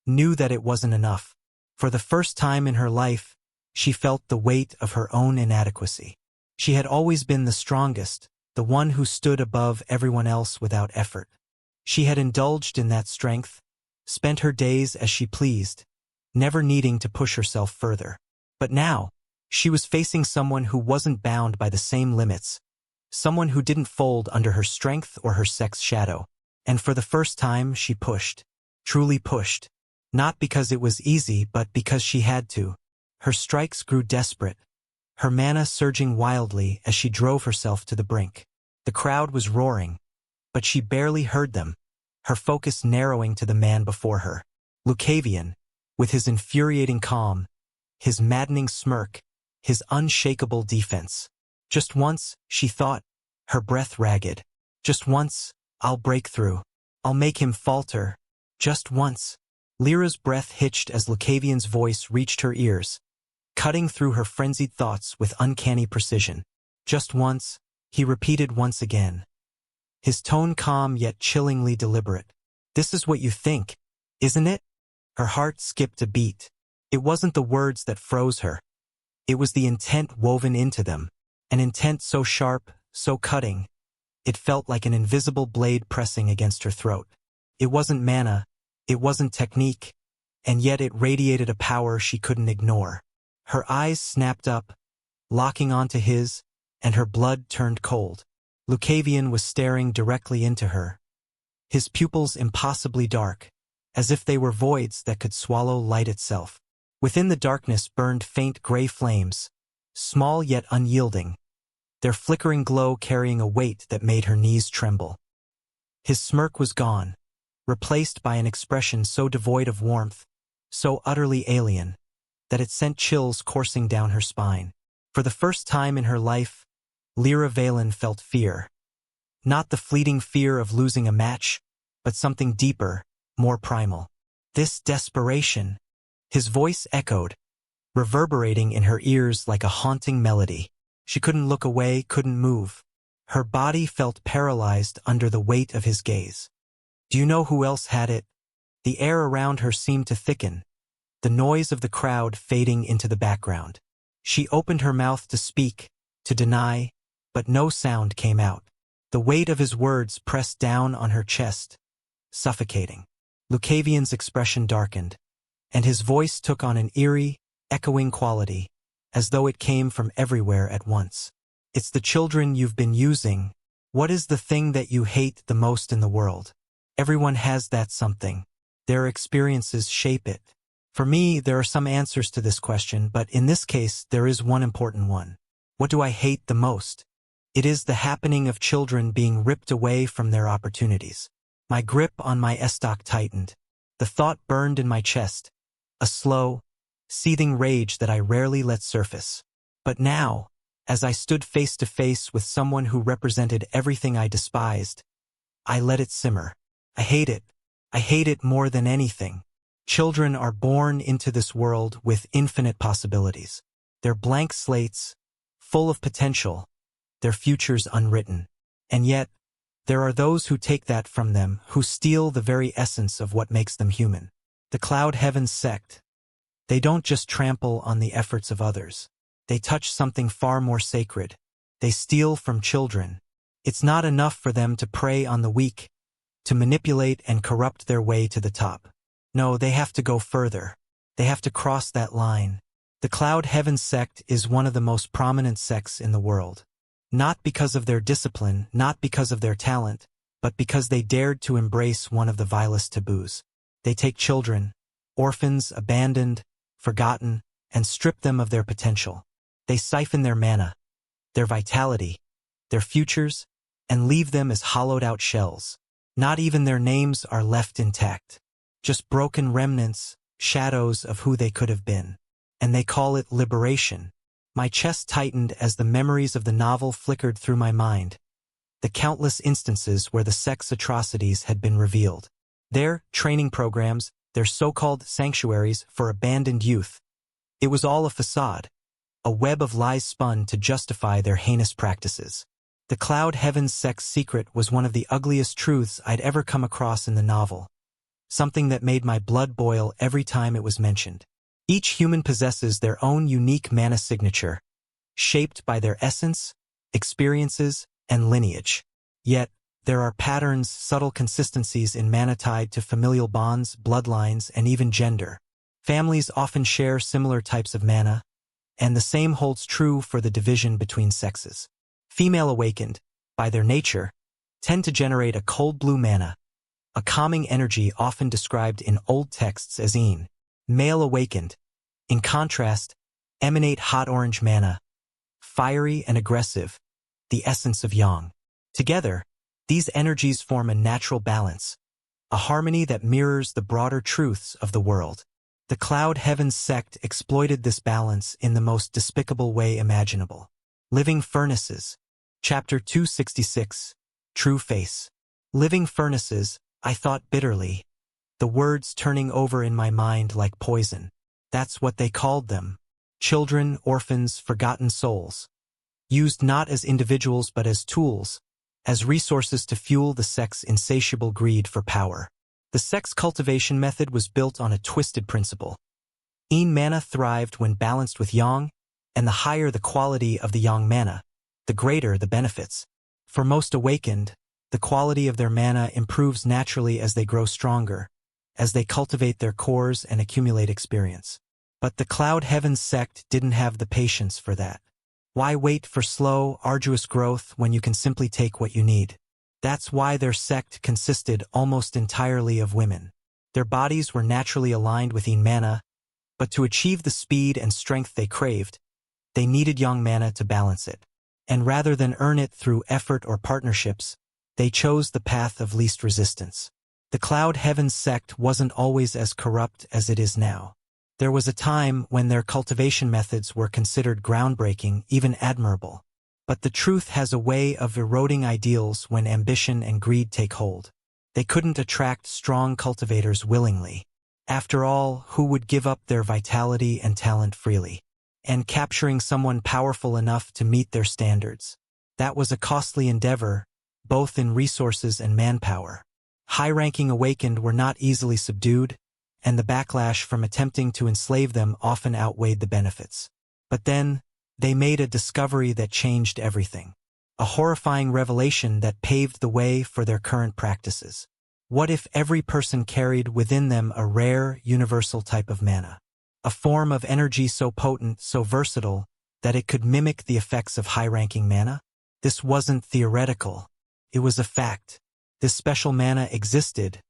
that it wasn't enough. For the first time in her life, she felt the weight of her own inadequacy. She had always been the strongest, the one who stood above everyone else without effort. She had indulged in that strength, spent her days as she pleased, never needing to push herself further. But now, she was facing someone who wasn't bound by the same limits, someone who didn't fold under her strength or her sex shadow. And for the first time, she pushed, truly pushed, not because it was easy but because she had to. Her strikes grew desperate, her mana surging wildly as she drove herself to the brink. The crowd was roaring, but she barely heard them, her focus narrowing to the man before her. Lucavion, with his infuriating calm, his maddening smirk, his unshakable defense. Just once, she thought, her breath ragged. Just once, I'll break through. I'll make him falter. Just once. Lyra's breath hitched as Lucavion's voice reached her ears, cutting through her frenzied thoughts with uncanny precision. Just once, he repeated once again, his tone calm yet chillingly deliberate. This is what you think, isn't it? Her heart skipped a beat. It wasn't the words that froze her. It was the intent woven into them, an intent so sharp, so cutting, it felt like an invisible blade pressing against her throat. It wasn't mana, it wasn't technique, and yet it radiated a power she couldn't ignore. Her eyes snapped up, locking onto his, and her blood turned cold. Lucavion was staring directly into her, his pupils impossibly dark, as if they were voids that could swallow light itself. Within the darkness burned faint gray flames, small yet unyielding, their flickering glow carrying a weight that made her knees tremble. His smirk was gone, replaced by an expression so devoid of warmth, so utterly alien, that it sent chills coursing down her spine. For the first time in her life, Lyra Valen felt fear. Not the fleeting fear of losing a match, but something deeper, more primal. This desperation, his voice echoed, reverberating in her ears like a haunting melody. She couldn't look away, couldn't move. Her body felt paralyzed under the weight of his gaze. Do you know who else had it? The air around her seemed to thicken, the noise of the crowd fading into the background. She opened her mouth to speak, to deny, but no sound came out. The weight of his words pressed down on her chest, suffocating. Lucavion's expression darkened, and his voice took on an eerie, echoing quality, as though it came from everywhere at once. It's the children you've been using. What is the thing that you hate the most in the world? Everyone has that something. Their experiences shape it. For me, there are some answers to this question, but in this case, there is one important one. What do I hate the most? It is the happening of children being ripped away from their opportunities. My grip on my estoc tightened. The thought burned in my chest, a slow, seething rage that I rarely let surface. But now, as I stood face to face with someone who represented everything I despised, I let it simmer. I hate it. I hate it more than anything. Children are born into this world with infinite possibilities. They're blank slates, full of potential, their futures unwritten. And yet, there are those who take that from them, who steal the very essence of what makes them human. The Cloud Heavens sect. They don't just trample on the efforts of others. They touch something far more sacred. They steal from children. It's not enough for them to prey on the weak, to manipulate and corrupt their way to the top. No, they have to go further. They have to cross that line. The Cloud Heavens sect is one of the most prominent sects in the world. Not because of their discipline, not because of their talent, but because they dared to embrace one of the vilest taboos. They take children, orphans, abandoned, forgotten, and strip them of their potential. They siphon their mana, their vitality, their futures, and leave them as hollowed-out shells. Not even their names are left intact. Just broken remnants, shadows of who they could have been. And they call it liberation. My chest tightened as the memories of the novel flickered through my mind. The countless instances where the sect's atrocities had been revealed. Their training programs, their so-called sanctuaries for abandoned youth. It was all a facade, a web of lies spun to justify their heinous practices. The Cloud Heavens sect's secret was one of the ugliest truths I'd ever come across in the novel. Something that made my blood boil every time it was mentioned. Each human possesses their own unique mana signature, shaped by their essence, experiences, and lineage. Yet, there are patterns, subtle consistencies in mana tied to familial bonds, bloodlines, and even gender. Families often share similar types of mana, and the same holds true for the division between sexes. Female awakened, by their nature, tend to generate a cold blue mana, a calming energy often described in old texts as Een. Male awakened, in contrast, emanate hot orange mana, fiery and aggressive, the essence of Yang. Together, these energies form a natural balance, a harmony that mirrors the broader truths of the world. The Cloud Heavens sect exploited this balance in the most despicable way imaginable. Living furnaces. Chapter 266. True Face. Living furnaces, I thought bitterly, the words turning over in my mind like poison. That's what they called them. Children, orphans, forgotten souls. Used not as individuals but as tools, as resources to fuel the sect's insatiable greed for power. The sect's cultivation method was built on a twisted principle. Een mana thrived when balanced with Yang, and the higher the quality of the Yang mana, the greater the benefits. For most awakened, the quality of their mana improves naturally as they grow stronger, as they cultivate their cores and accumulate experience. But the Cloud Heavens sect didn't have the patience for that. Why wait for slow, arduous growth when you can simply take what you need? That's why their sect consisted almost entirely of women. Their bodies were naturally aligned with mana, but to achieve the speed and strength they craved, they needed young mana to balance it. And rather than earn it through effort or partnerships, they chose the path of least resistance. The Cloud Heavens sect wasn't always as corrupt as it is now. There was a time when their cultivation methods were considered groundbreaking, even admirable. But the truth has a way of eroding ideals when ambition and greed take hold. They couldn't attract strong cultivators willingly. After all, who would give up their vitality and talent freely? And capturing someone powerful enough to meet their standards. That was a costly endeavor, both in resources and manpower. High-ranking awakened were not easily subdued, and the backlash from attempting to enslave them often outweighed the benefits. But then, they made a discovery that changed everything. A horrifying revelation that paved the way for their current practices. What if every person carried within them a rare, universal type of mana? A form of energy so potent, so versatile, that it could mimic the effects of high-ranking mana? This wasn't theoretical. It was a fact. This special mana existed,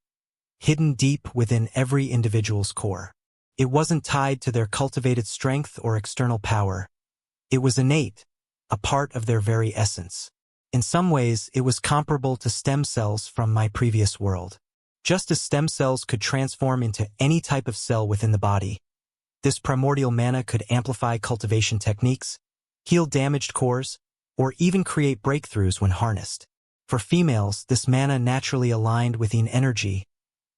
hidden deep within every individual's core. It wasn't tied to their cultivated strength or external power. It was innate, a part of their very essence. In some ways, it was comparable to stem cells from my previous world. Just as stem cells could transform into any type of cell within the body, this primordial mana could amplify cultivation techniques, heal damaged cores, or even create breakthroughs when harnessed. For females, this mana naturally aligned within energy,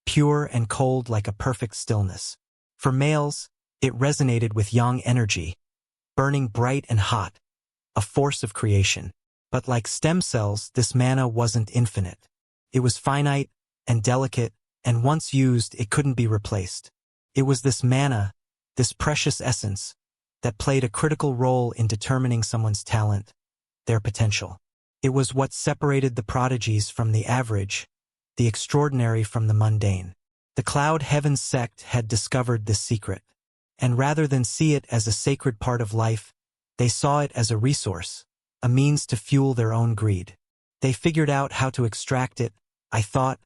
pure and cold like a perfect stillness. For males, it resonated with yang energy, burning bright and hot, a force of creation. But like stem cells, this mana wasn't infinite. It was finite and delicate, and once used, it couldn't be replaced. It was this mana, this precious essence, that played a critical role in determining someone's talent, their potential. It was what separated the prodigies from the average, the extraordinary from the mundane. The Cloud Heavens sect had discovered this secret, and rather than see it as a sacred part of life, they saw it as a resource, a means to fuel their own greed. They figured out how to extract it, I thought,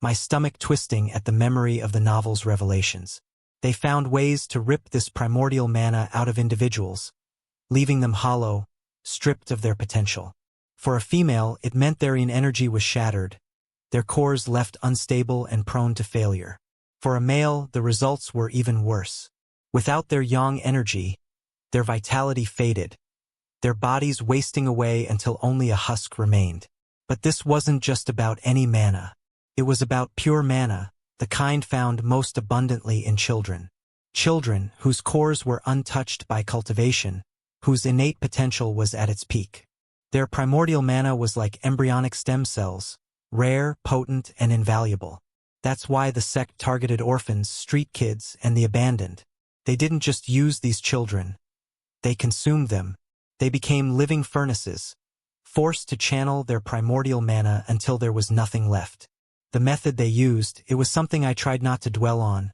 my stomach twisting at the memory of the novel's revelations. They found ways to rip this primordial mana out of individuals, leaving them hollow, stripped of their potential. For a female, it meant their energy was shattered, their cores left unstable and prone to failure. For a male, the results were even worse. Without their yang energy, their vitality faded, their bodies wasting away until only a husk remained. But this wasn't just about any mana. It was about pure mana, the kind found most abundantly in children. Children whose cores were untouched by cultivation, whose innate potential was at its peak. Their primordial mana was like embryonic stem cells, rare, potent, and invaluable. That's why the sect targeted orphans, street kids, and the abandoned. They didn't just use these children. They consumed them. They became living furnaces, forced to channel their primordial mana until there was nothing left. The method they used, it was something I tried not to dwell on,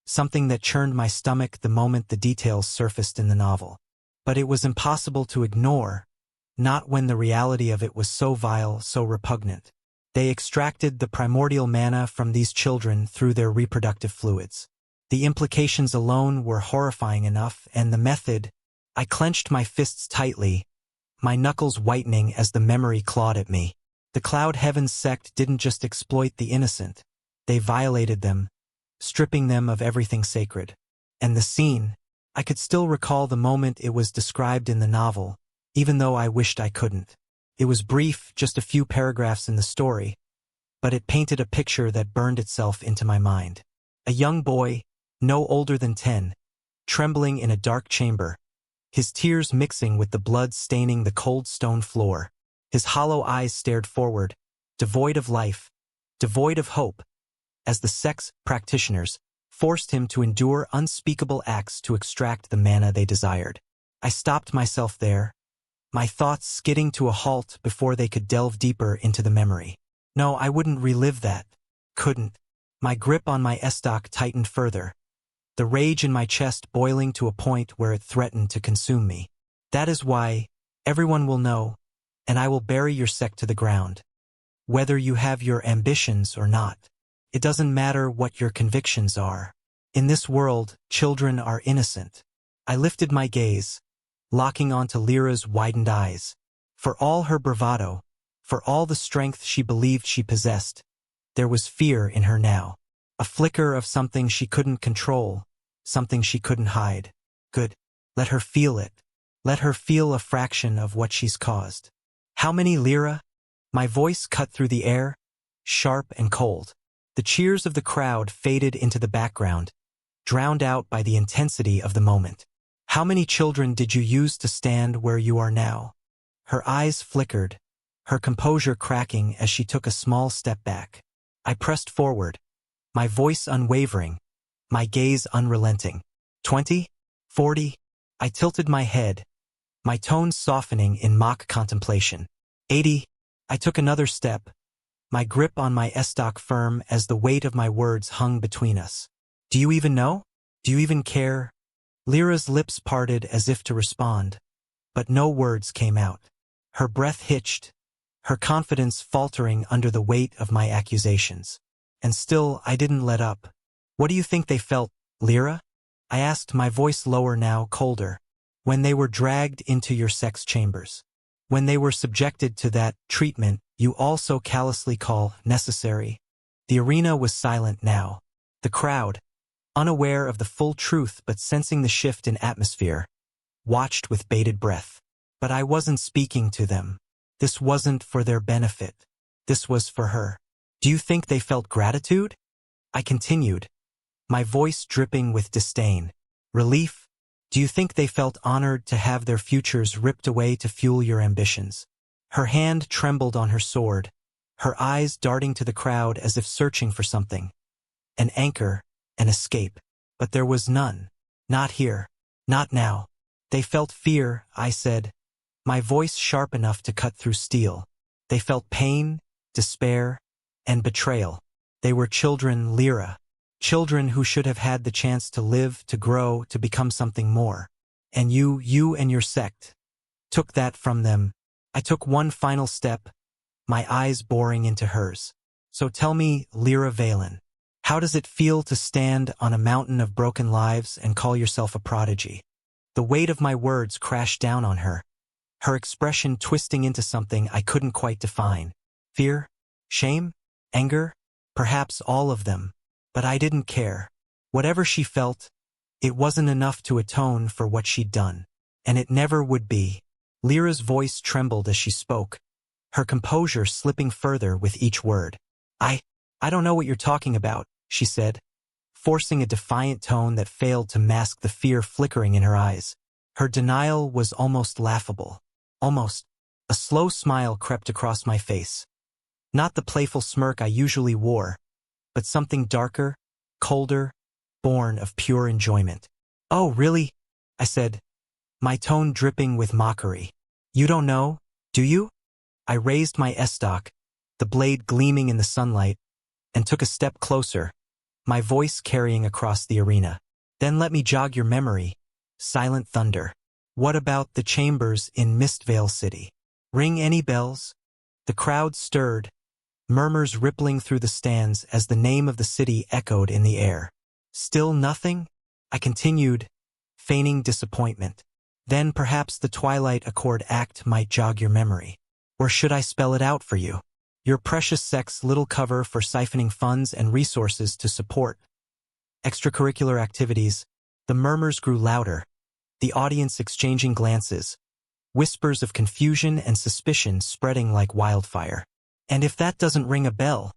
something that churned my stomach the moment the details surfaced in the novel. But it was impossible to ignore, not when the reality of it was so vile, so repugnant. They extracted the primordial mana from these children through their reproductive fluids. The implications alone were horrifying enough, and the method, I clenched my fists tightly, my knuckles whitening as the memory clawed at me. The Cloud Heavens sect didn't just exploit the innocent, they violated them, stripping them of everything sacred. And the scene, I could still recall the moment it was described in the novel, even though I wished I couldn't. It was brief, just a few paragraphs in the story, but it painted a picture that burned itself into my mind. A young boy, no older than 10, trembling in a dark chamber, his tears mixing with the blood staining the cold stone floor. His hollow eyes stared forward, devoid of life, devoid of hope, as the sect's practitioners forced him to endure unspeakable acts to extract the mana they desired. I stopped myself there, my thoughts skidding to a halt before they could delve deeper into the memory. No, I wouldn't relive that. Couldn't. My grip on my estoc tightened further, the rage in my chest boiling to a point where it threatened to consume me. That is why everyone will know, and I will bury your sect to the ground. Whether you have your ambitions or not. It doesn't matter what your convictions are. In this world, children are innocent. I lifted my gaze, locking onto Lyra's widened eyes. For all her bravado, for all the strength she believed she possessed, there was fear in her now. A flicker of something she couldn't control, something she couldn't hide. Good. Let her feel it. Let her feel a fraction of what she's caused. How many, Lyra? My voice cut through the air, sharp and cold. The cheers of the crowd faded into the background, drowned out by the intensity of the moment. How many children did you use to stand where you are now? Her eyes flickered, her composure cracking as she took a small step back. I pressed forward, my voice unwavering, my gaze unrelenting. 20? 40? I tilted my head, my tone softening in mock contemplation. 80? I took another step, my grip on my estoc firm as the weight of my words hung between us. Do you even know? Do you even care? Lyra's lips parted as if to respond, but no words came out. Her breath hitched, her confidence faltering under the weight of my accusations. And still, I didn't let up. What do you think they felt, Lyra? I asked, my voice lower now, colder. When they were dragged into your sex chambers. When they were subjected to that treatment you also callously call necessary. The arena was silent now. The crowd, unaware of the full truth but sensing the shift in atmosphere, watched with bated breath. But I wasn't speaking to them. This wasn't for their benefit. This was for her. Do you think they felt gratitude? I continued, my voice dripping with disdain. Relief? Do you think they felt honored to have their futures ripped away to fuel your ambitions? Her hand trembled on her sword, her eyes darting to the crowd as if searching for something. An anchor, an escape. But there was none. Not here. Not now. They felt fear, I said, my voice sharp enough to cut through steel. They felt pain, despair, and betrayal. They were children, Lyra. Children who should have had the chance to live, to grow, to become something more. And you and your sect took that from them. I took one final step, my eyes boring into hers. So tell me, Lyra Valen, how does it feel to stand on a mountain of broken lives and call yourself a prodigy? The weight of my words crashed down on her, her expression twisting into something I couldn't quite define. Fear? Shame? Anger? Perhaps all of them. But I didn't care. Whatever she felt, it wasn't enough to atone for what she'd done. And it never would be. Lyra's voice trembled as she spoke, her composure slipping further with each word. I don't know what you're talking about, she said, forcing a defiant tone that failed to mask the fear flickering in her eyes. Her denial was almost laughable. Almost. A slow smile crept across my face. Not the playful smirk I usually wore, but something darker, colder, born of pure enjoyment. Oh, really? I said, my tone dripping with mockery. You don't know, do you? I raised my estoc, the blade gleaming in the sunlight, and took a step closer, my voice carrying across the arena. Then let me jog your memory. Silent thunder. What about the chambers in Mistvale City? Ring any bells? The crowd stirred, murmurs rippling through the stands as the name of the city echoed in the air. Still nothing? I continued, feigning disappointment. Then perhaps the Twilight Accord Act might jog your memory. Or should I spell it out for you? Your precious sect's little cover for siphoning funds and resources to support extracurricular activities. The murmurs grew louder, the audience exchanging glances, whispers of confusion and suspicion spreading like wildfire. And if that doesn't ring a bell?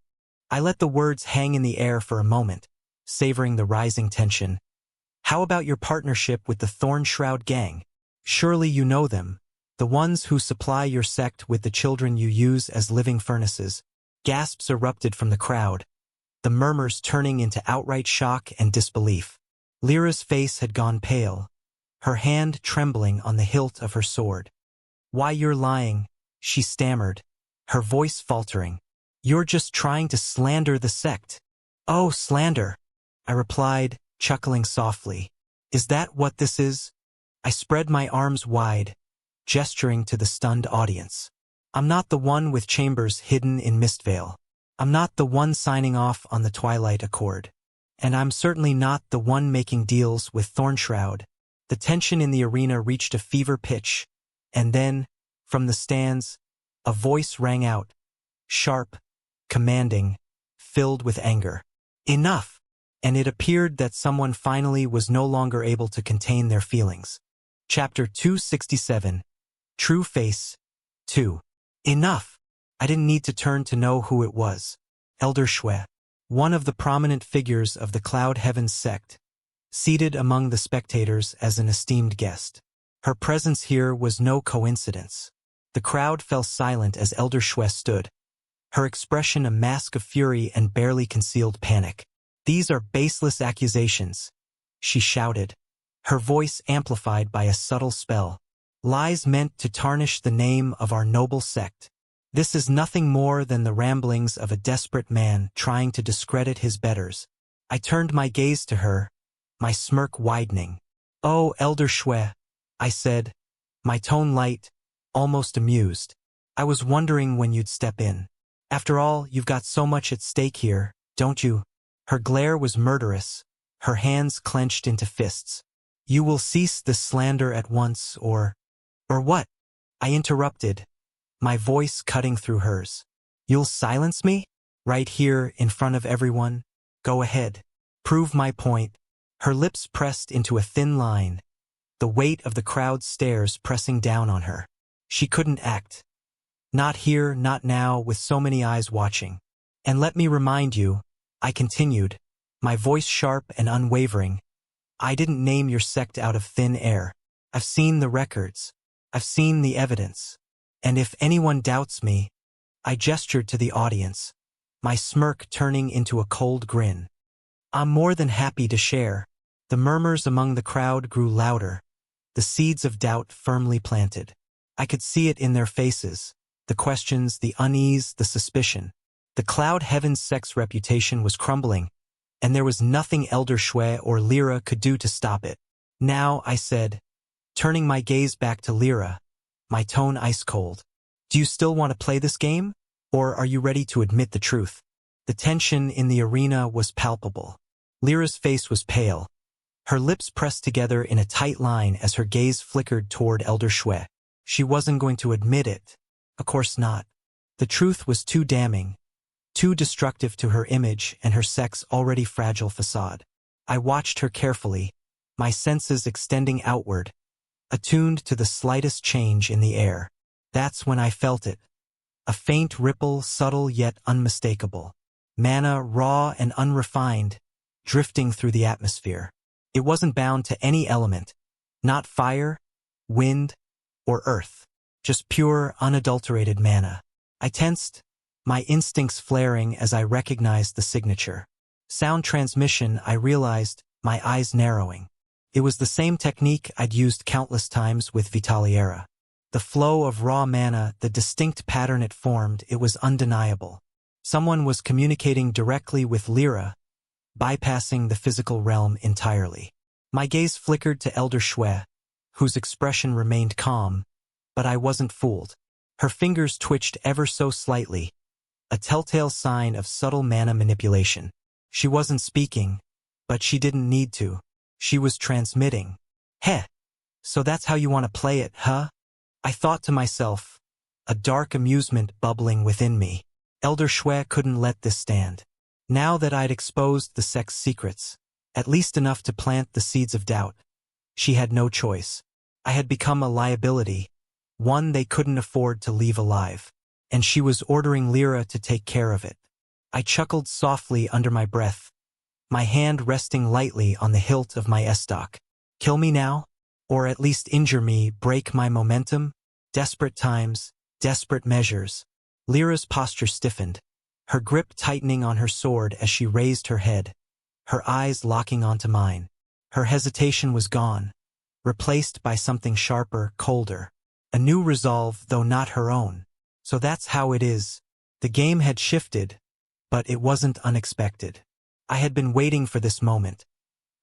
I let the words hang in the air for a moment, savoring the rising tension. How about your partnership with the Thorne Shroud Gang? Surely you know them, the ones who supply your sect with the children you use as living furnaces. Gasps erupted from the crowd, the murmurs turning into outright shock and disbelief. Lyra's face had gone pale, her hand trembling on the hilt of her sword. Why, you're lying, she stammered, her voice faltering. You're just trying to slander the sect. "Oh, slander," I replied, chuckling softly. "Is that what this is?" I spread my arms wide, gesturing to the stunned audience. "I'm not the one with chambers hidden in Mistvale. I'm not the one signing off on the Twilight Accord. And I'm certainly not the one making deals with Thornshroud." The tension in the arena reached a fever pitch, and then, from the stands, a voice rang out, sharp, commanding, filled with anger. "Enough!" And it appeared that someone finally was no longer able to contain their feelings. Chapter 267. True Face 2. Enough! I didn't need to turn to know who it was. Elder Shwe, one of the prominent figures of the Cloud Heavens sect, seated among the spectators as an esteemed guest. Her presence here was no coincidence. The crowd fell silent as Elder Shwe stood, her expression a mask of fury and barely concealed panic. "These are baseless accusations," she shouted, her voice amplified by a subtle spell. "Lies meant to tarnish the name of our noble sect. This is nothing more than the ramblings of a desperate man trying to discredit his betters." I turned my gaze to her, my smirk widening. "Oh, Elder Shwe," I said, my tone light, almost amused. "I was wondering when you'd step in. After all, you've got so much at stake here, don't you?" Her glare was murderous, her hands clenched into fists. "You will cease this slander at once, or what?" I interrupted, my voice cutting through hers. "You'll silence me? Right here, in front of everyone? Go ahead. Prove my point." Her lips pressed into a thin line, the weight of the crowd's stares pressing down on her. She couldn't act. Not here, not now, with so many eyes watching. "And let me remind you," I continued, my voice sharp and unwavering, "I didn't name your sect out of thin air. I've seen the records. I've seen the evidence. And if anyone doubts me," I gestured to the audience, my smirk turning into a cold grin, "I'm more than happy to share." The murmurs among the crowd grew louder, the seeds of doubt firmly planted. I could see it in their faces, the questions, the unease, the suspicion. The Cloud Heavens sect's reputation was crumbling, and there was nothing Elder Shwe or Lyra could do to stop it. "Now," I said, turning my gaze back to Lyra, my tone ice-cold, "do you still want to play this game? Or are you ready to admit the truth?" The tension in the arena was palpable. Lyra's face was pale, her lips pressed together in a tight line as her gaze flickered toward Elder Shwe. She wasn't going to admit it. Of course not. The truth was too damning, too destructive to her image and her sect's already fragile facade. I watched her carefully, my senses extending outward, attuned to the slightest change in the air. That's when I felt it. A faint ripple, subtle yet unmistakable. Mana, raw and unrefined, drifting through the atmosphere. It wasn't bound to any element, not fire, wind, or earth. Just pure, unadulterated mana. I tensed, my instincts flaring as I recognized the signature. Sound transmission, I realized, my eyes narrowing. It was the same technique I'd used countless times with Vitaliera. The flow of raw mana, the distinct pattern it formed, it was undeniable. Someone was communicating directly with Lyra, bypassing the physical realm entirely. My gaze flickered to Elder Shwe, whose expression remained calm, but I wasn't fooled. Her fingers twitched ever so slightly, a telltale sign of subtle mana manipulation. She wasn't speaking, but she didn't need to. She was transmitting. "Heh, so that's how you want to play it, huh?" I thought to myself, a dark amusement bubbling within me. Elder Shwe couldn't let this stand. Now that I'd exposed the sect's secrets, at least enough to plant the seeds of doubt, she had no choice. I had become a liability, one they couldn't afford to leave alive, and she was ordering Lyra to take care of it. I chuckled softly under my breath, my hand resting lightly on the hilt of my estoc. Kill me now? Or at least injure me, break my momentum? Desperate times, desperate measures. Lyra's posture stiffened, her grip tightening on her sword as she raised her head, her eyes locking onto mine. Her hesitation was gone, replaced by something sharper, colder. A new resolve, though not her own. So that's how it is. The game had shifted, but it wasn't unexpected. I had been waiting for this moment,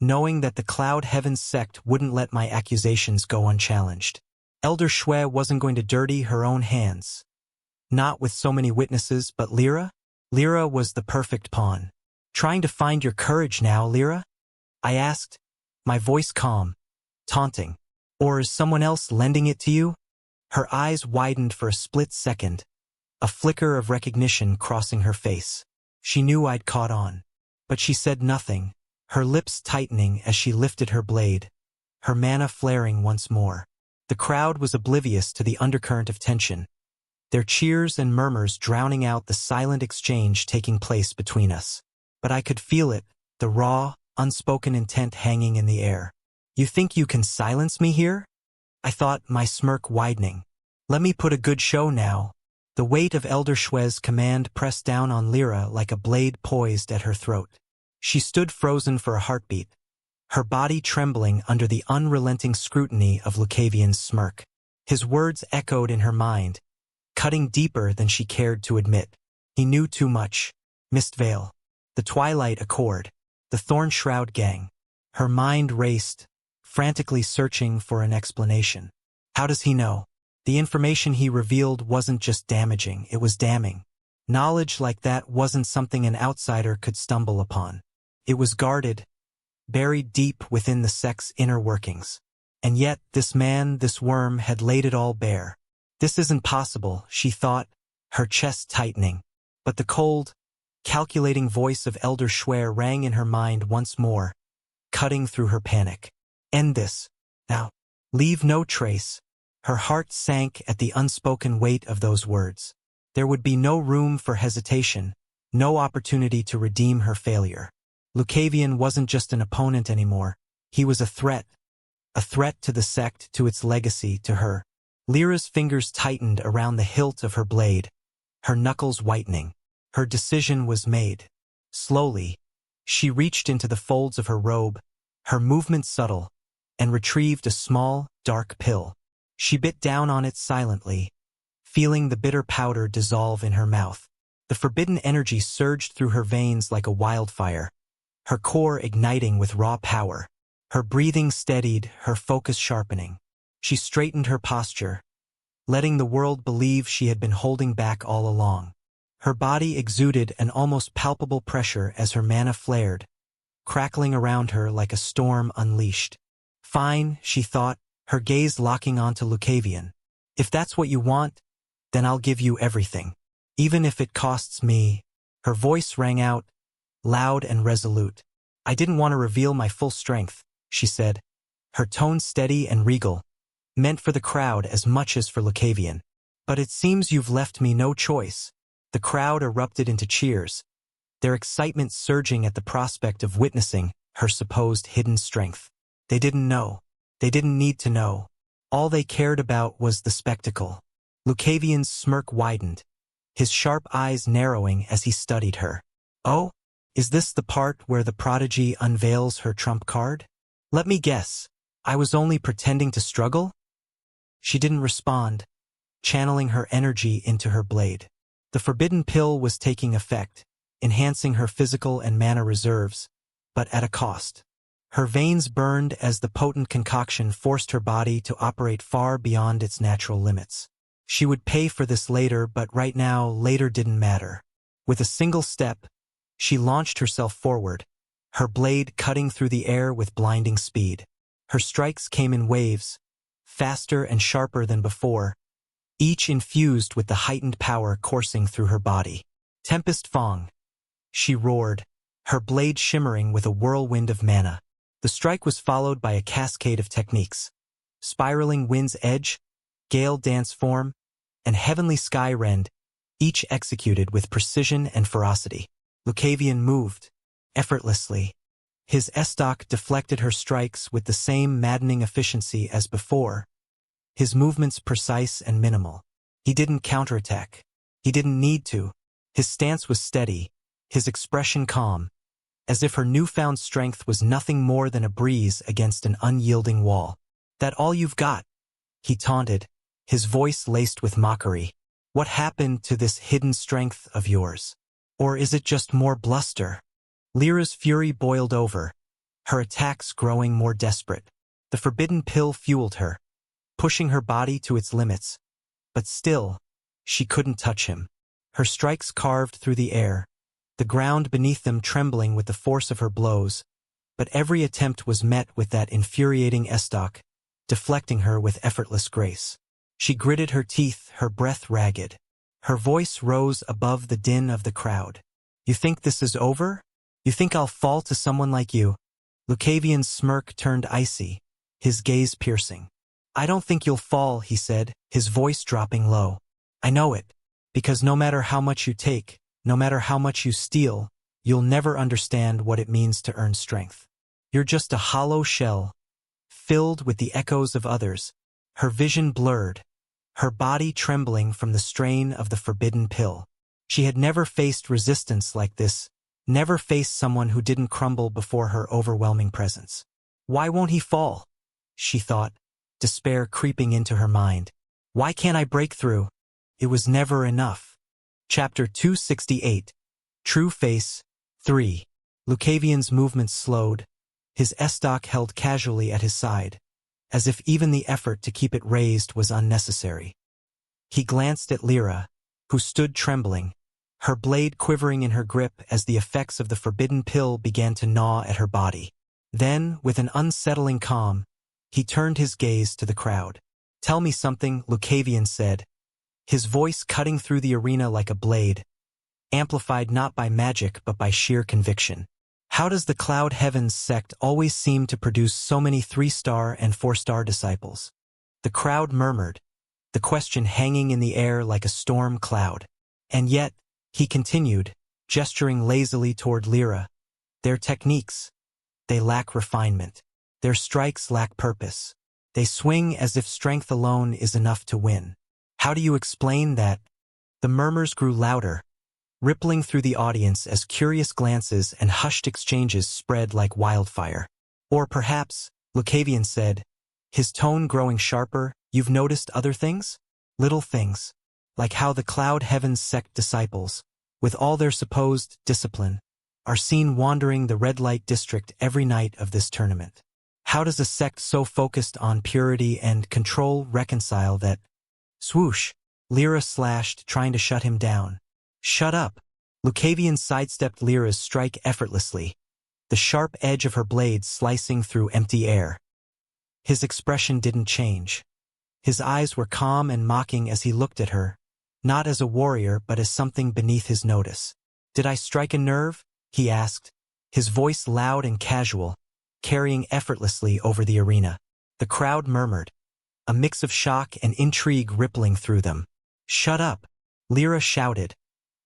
knowing that the Cloud Heavens sect wouldn't let my accusations go unchallenged. Elder Shui wasn't going to dirty her own hands. Not with so many witnesses, but Lyra? Lyra was the perfect pawn. Trying to find your courage now, Lyra? I asked, my voice calm, taunting. Or is someone else lending it to you? Her eyes widened for a split second, a flicker of recognition crossing her face. She knew I'd caught on. But she said nothing, her lips tightening as she lifted her blade, her mana flaring once more. The crowd was oblivious to the undercurrent of tension, their cheers and murmurs drowning out the silent exchange taking place between us. But I could feel it, the raw, unspoken intent hanging in the air. You think you can silence me here? I thought, my smirk widening. Let me put a good show now. The weight of Elder Shui's command pressed down on Lyra like a blade poised at her throat. She stood frozen for a heartbeat, her body trembling under the unrelenting scrutiny of Lucavion's smirk. His words echoed in her mind, cutting deeper than she cared to admit. He knew too much. Mistvale, the Twilight Accord, the Thorn Shroud Gang. Her mind raced, frantically searching for an explanation. How does he know? The information he revealed wasn't just damaging, it was damning. Knowledge like that wasn't something an outsider could stumble upon. It was guarded, buried deep within the sect's inner workings. And yet, this man, this worm, had laid it all bare. This isn't possible, she thought, her chest tightening. But the cold, calculating voice of Elder Shui rang in her mind once more, cutting through her panic. End this, now. Leave no trace. Her heart sank at the unspoken weight of those words. There would be no room for hesitation, no opportunity to redeem her failure. Lucavion wasn't just an opponent anymore. He was a threat to the sect, to its legacy, to her. Lyra's fingers tightened around the hilt of her blade, her knuckles whitening. Her decision was made. Slowly, she reached into the folds of her robe, her movement subtle, and retrieved a small, dark pill. She bit down on it silently, feeling the bitter powder dissolve in her mouth. The forbidden energy surged through her veins like a wildfire, her core igniting with raw power. Her breathing steadied, her focus sharpening. She straightened her posture, letting the world believe she had been holding back all along. Her body exuded an almost palpable pressure as her mana flared, crackling around her like a storm unleashed. Fine, she thought, her gaze locking onto Lucavion. If that's what you want, then I'll give you everything. Even if it costs me. Her voice rang out, loud and resolute. I didn't want to reveal my full strength, she said, her tone steady and regal, meant for the crowd as much as for Lucavion. But it seems you've left me no choice. The crowd erupted into cheers, their excitement surging at the prospect of witnessing her supposed hidden strength. They didn't know. They didn't need to know. All they cared about was the spectacle. Lucavion's smirk widened, his sharp eyes narrowing as he studied her. Oh, is this the part where the prodigy unveils her trump card? Let me guess. I was only pretending to struggle? She didn't respond, channeling her energy into her blade. The forbidden pill was taking effect, enhancing her physical and mana reserves, but at a cost. Her veins burned as the potent concoction forced her body to operate far beyond its natural limits. She would pay for this later, but right now, later didn't matter. With a single step, she launched herself forward, her blade cutting through the air with blinding speed. Her strikes came in waves, faster and sharper than before, each infused with the heightened power coursing through her body. Tempest Fong, she roared, her blade shimmering with a whirlwind of mana. The strike was followed by a cascade of techniques. Spiraling Wind's Edge, Gale Dance Form, and Heavenly Sky Rend, each executed with precision and ferocity. Lucavion moved, effortlessly. His estoc deflected her strikes with the same maddening efficiency as before, his movements precise and minimal. He didn't counterattack. He didn't need to. His stance was steady, his expression calm, as if her newfound strength was nothing more than a breeze against an unyielding wall. That all you've got? He taunted, his voice laced with mockery. What happened to this hidden strength of yours? Or is it just more bluster? Lyra's fury boiled over, her attacks growing more desperate. The forbidden pill fueled her, pushing her body to its limits. But still, she couldn't touch him. Her strikes carved through the air, the ground beneath them trembling with the force of her blows. But every attempt was met with that infuriating estoc, deflecting her with effortless grace. She gritted her teeth, her breath ragged. Her voice rose above the din of the crowd. "You think this is over? You think I'll fall to someone like you?" Lucavion's smirk turned icy, his gaze piercing. "I don't think you'll fall," he said, his voice dropping low. "I know it, because no matter how much you take, no matter how much you steal, you'll never understand what it means to earn strength. You're just a hollow shell, filled with the echoes of others." Her vision blurred, her body trembling from the strain of the forbidden pill. She had never faced resistance like this, never faced someone who didn't crumble before her overwhelming presence. "Why won't he fall?" she thought, despair creeping into her mind. "Why can't I break through? It was never enough." Chapter 268. True Face 3. Lucavion's movements slowed, his estoc held casually at his side, as if even the effort to keep it raised was unnecessary. He glanced at Lyra, who stood trembling, her blade quivering in her grip as the effects of the forbidden pill began to gnaw at her body. Then, with an unsettling calm, he turned his gaze to the crowd. "Tell me something," Lucavion said, his voice cutting through the arena like a blade, amplified not by magic but by sheer conviction. "How does the Cloud Heavens sect always seem to produce so many 3-star and 4-star disciples?" The crowd murmured, the question hanging in the air like a storm cloud. "And yet," he continued, gesturing lazily toward Lyra, "their techniques, they lack refinement. Their strikes lack purpose. They swing as if strength alone is enough to win. How do you explain that?" The murmurs grew louder, rippling through the audience as curious glances and hushed exchanges spread like wildfire. "Or perhaps," Lucavion said, his tone growing sharper, "you've noticed other things? Little things, like how the Cloud Heavens sect disciples, with all their supposed discipline, are seen wandering the red light district every night of this tournament. How does a sect so focused on purity and control reconcile that—" Swoosh! Lyra slashed, trying to shut him down. "Shut up!" Lucavion sidestepped Lyra's strike effortlessly, the sharp edge of her blade slicing through empty air. His expression didn't change. His eyes were calm and mocking as he looked at her, not as a warrior but as something beneath his notice. "Did I strike a nerve?" he asked, his voice loud and casual, carrying effortlessly over the arena. The crowd murmured, a mix of shock and intrigue rippling through them. "Shut up!" Lyra shouted,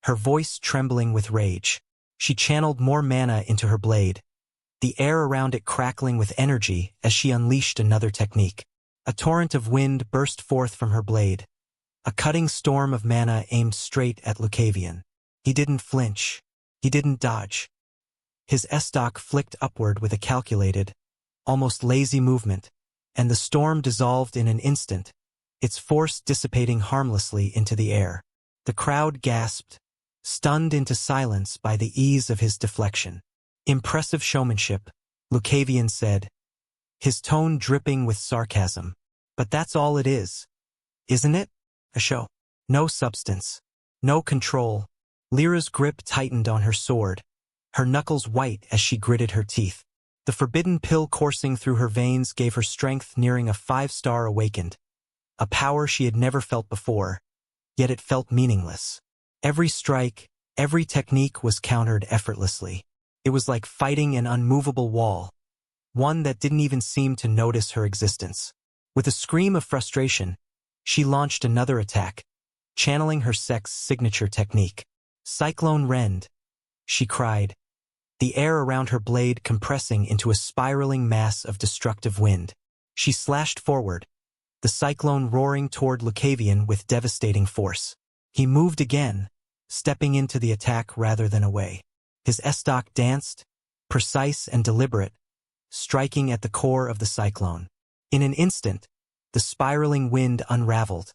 her voice trembling with rage. She channeled more mana into her blade, the air around it crackling with energy as she unleashed another technique. A torrent of wind burst forth from her blade, a cutting storm of mana aimed straight at Lucavion. He didn't flinch. He didn't dodge. His estoc flicked upward with a calculated, almost lazy movement, and the storm dissolved in an instant, its force dissipating harmlessly into the air. The crowd gasped, stunned into silence by the ease of his deflection. "Impressive showmanship," Lucavion said, his tone dripping with sarcasm. "But that's all it is, isn't it? A show. No substance. No control." Lyra's grip tightened on her sword, her knuckles white as she gritted her teeth. The forbidden pill coursing through her veins gave her strength nearing a 5-star awakened, a power she had never felt before, yet it felt meaningless. Every strike, every technique was countered effortlessly. It was like fighting an unmovable wall, one that didn't even seem to notice her existence. With a scream of frustration, she launched another attack, channeling her sect's signature technique. "Cyclone Rend," she cried, the air around her blade compressing into a spiraling mass of destructive wind. She slashed forward, the cyclone roaring toward Lucavion with devastating force. He moved again, stepping into the attack rather than away. His estoc danced, precise and deliberate, striking at the core of the cyclone. In an instant, the spiraling wind unraveled,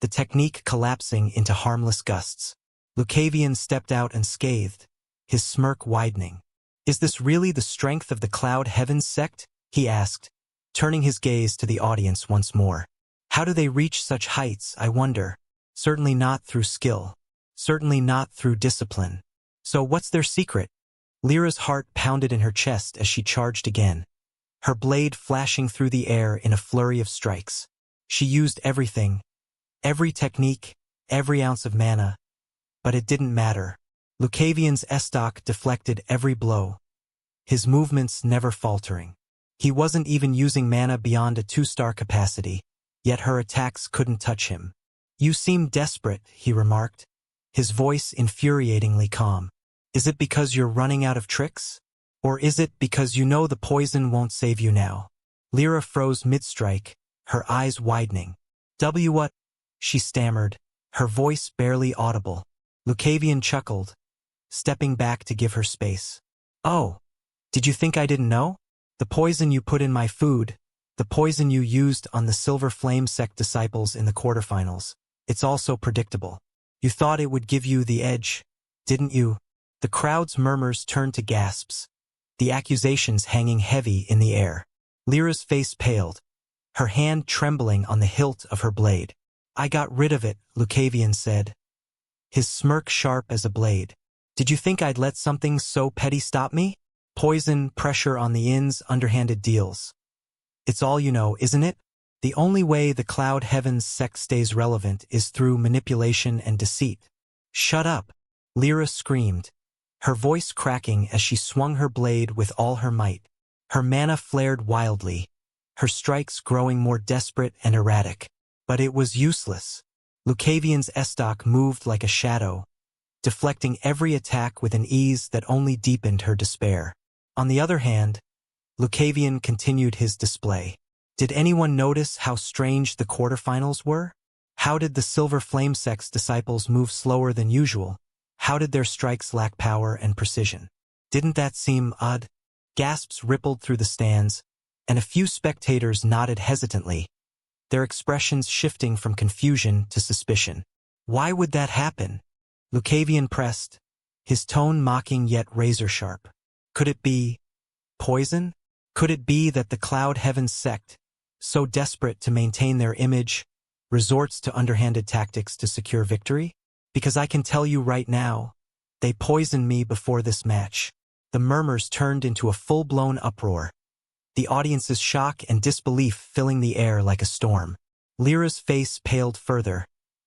the technique collapsing into harmless gusts. Lucavion stepped out unscathed, his smirk widening. Is this really the strength of the Cloud Heavens sect? He asked, turning his gaze to the audience once more. How do they reach such heights, I wonder? Certainly not through skill. Certainly not through discipline. So what's their secret? Lyra's heart pounded in her chest as she charged again, her blade flashing through the air in a flurry of strikes. She used everything, every technique, every ounce of mana. But it didn't matter. Lucavion's estoc deflected every blow, his movements never faltering. He wasn't even using mana beyond a 2-star capacity, yet her attacks couldn't touch him. You seem desperate, he remarked, his voice infuriatingly calm. Is it because you're running out of tricks? Or is it because you know the poison won't save you now? Lyra froze mid-strike, her eyes widening. What? She stammered, her voice barely audible. Lucavion chuckled, stepping back to give her space. Oh, did you think I didn't know? The poison you put in my food, the poison you used on the Silver Flame sect disciples in the quarterfinals. It's also predictable. You thought it would give you the edge, didn't you? The crowd's murmurs turned to gasps, the accusations hanging heavy in the air. Lyra's face paled, her hand trembling on the hilt of her blade. I got rid of it, Lucavion said, his smirk sharp as a blade. Did you think I'd let something so petty stop me? Poison, pressure on the ins, underhanded deals. It's all you know, isn't it? The only way the Cloud Heavens sect stays relevant is through manipulation and deceit. Shut up, Lyra screamed, her voice cracking as she swung her blade with all her might. Her mana flared wildly, her strikes growing more desperate and erratic. But it was useless. Lucavion's estoc moved like a shadow, deflecting every attack with an ease that only deepened her despair. On the other hand, Lucavion continued his display. Did anyone notice how strange the quarterfinals were? How did the Silver Flame sect's disciples move slower than usual? How did their strikes lack power and precision? Didn't that seem odd? Gasps rippled through the stands, and a few spectators nodded hesitantly, their expressions shifting from confusion to suspicion. Why would that happen? Lucavion pressed, his tone mocking yet razor-sharp. Could it be poison? Could it be that the Cloud Heavens sect, so desperate to maintain their image, resorts to underhanded tactics to secure victory? Because I can tell you right now, they poisoned me before this match. The murmurs turned into a full-blown uproar, the audience's shock and disbelief filling the air like a storm. Lyra's face paled further,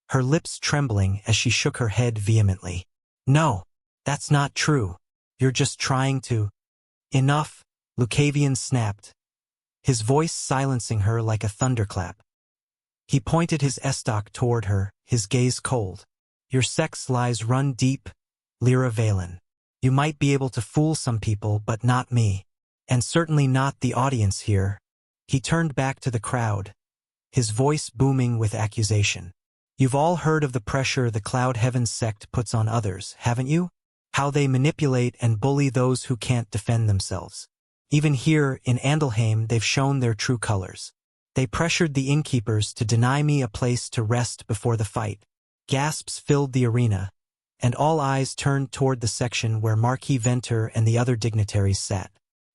her lips trembling as she shook her head vehemently. No, that's not true. You're just trying to... Enough, Lucavion snapped, his voice silencing her like a thunderclap. He pointed his estoc toward her, his gaze cold. Your sex lies run deep, Lyra Valen. You might be able to fool some people, but not me. And certainly not the audience here. He turned back to the crowd, his voice booming with accusation. You've all heard of the pressure the Cloud Heavens sect puts on others, haven't you? How they manipulate and bully those who can't defend themselves. Even here in Andalheim, they've shown their true colors. They pressured the innkeepers to deny me a place to rest before the fight. Gasps filled the arena, and all eyes turned toward the section where Marquis Venter and the other dignitaries sat.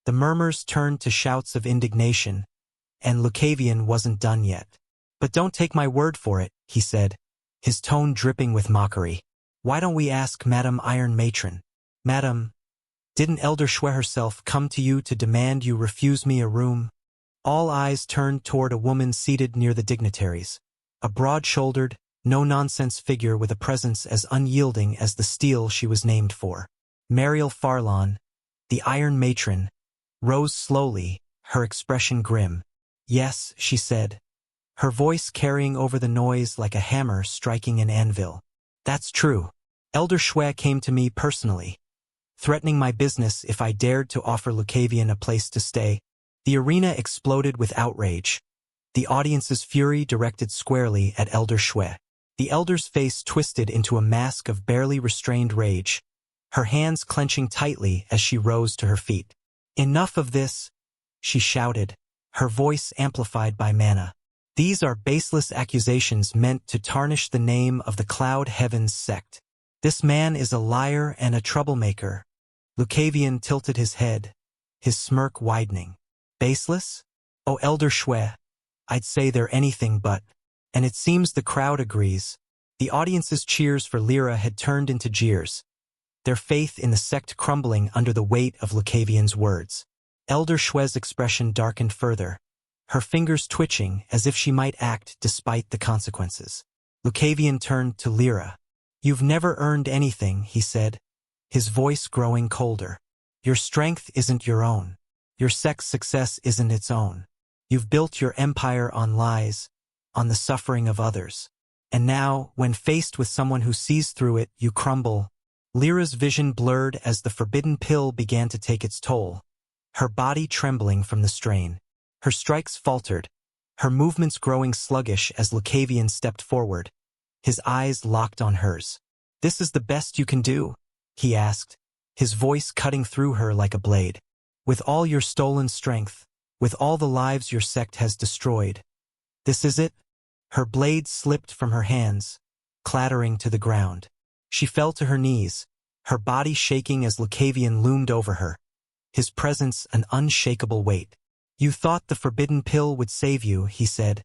The murmurs turned to shouts of indignation, and Lucavion wasn't done yet. But don't take my word for it, he said, his tone dripping with mockery. Why don't we ask Madame Iron Matron? Madame, didn't Elder Shwe herself come to you to demand you refuse me a room? All eyes turned toward a woman seated near the dignitaries, a broad-shouldered, no-nonsense figure with a presence as unyielding as the steel she was named for. Mariel Farlon, the Iron Matron, rose slowly, her expression grim. Yes, she said, her voice carrying over the noise like a hammer striking an anvil. That's true. Elder Shwe came to me personally, threatening my business if I dared to offer Lucavion a place to stay. The arena exploded with outrage, the audience's fury directed squarely at Elder Shwe. The elder's face twisted into a mask of barely restrained rage, her hands clenching tightly as she rose to her feet. Enough of this, she shouted, her voice amplified by mana. These are baseless accusations meant to tarnish the name of the Cloud Heavens sect. This man is a liar and a troublemaker. Lucavion tilted his head, his smirk widening. Baseless? Oh, Elder Shwe, I'd say they're anything but. And it seems the crowd agrees. The audience's cheers for Lyra had turned into jeers, their faith in the sect crumbling under the weight of Lucavion's words. Elder Shwe's expression darkened further, her fingers twitching as if she might act despite the consequences. Lucavion turned to Lyra. You've never earned anything, he said, his voice growing colder. Your strength isn't your own. Your sect's success isn't its own. You've built your empire on lies, on the suffering of others. And now, when faced with someone who sees through it, you crumble. Lyra's vision blurred as the forbidden pill began to take its toll, her body trembling from the strain. Her strikes faltered, her movements growing sluggish as Lucavion stepped forward, his eyes locked on hers. This is the best you can do? He asked, his voice cutting through her like a blade. With all your stolen strength, with all the lives your sect has destroyed. This is it? Her blade slipped from her hands, clattering to the ground. She fell to her knees, her body shaking as Lucavion loomed over her, his presence an unshakable weight. You thought the forbidden pill would save you, he said,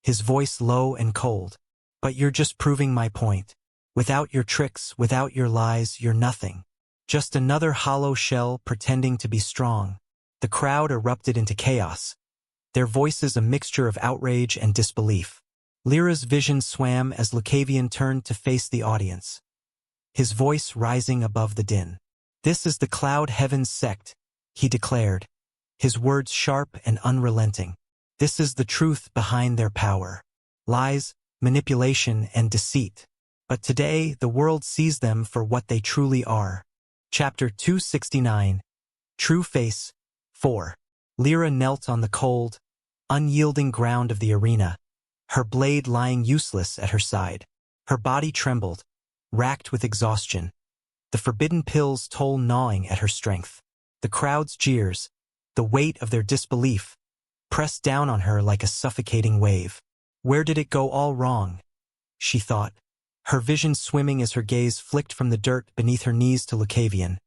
his voice low and cold. But you're just proving my point. Without your tricks, without your lies, you're nothing. Just another hollow shell pretending to be strong. The crowd erupted into chaos, their voices a mixture of outrage and disbelief. Lyra's vision swam as Lucavion turned to face the audience, his voice rising above the din. This is the Cloud Heaven's sect, he declared, his words sharp and unrelenting. This is the truth behind their power. Lies, manipulation, and deceit. But today, the world sees them for what they truly are. Chapter 269. True Face. 4. Lyra knelt on the cold, unyielding ground of the arena, her blade lying useless at her side. Her body trembled, racked with exhaustion, the forbidden pill's toll gnawing at her strength. The crowd's jeers, the weight of their disbelief, pressed down on her like a suffocating wave. Where did it go all wrong? She thought, her vision swimming as her gaze flicked from the dirt beneath her knees to Lucavion,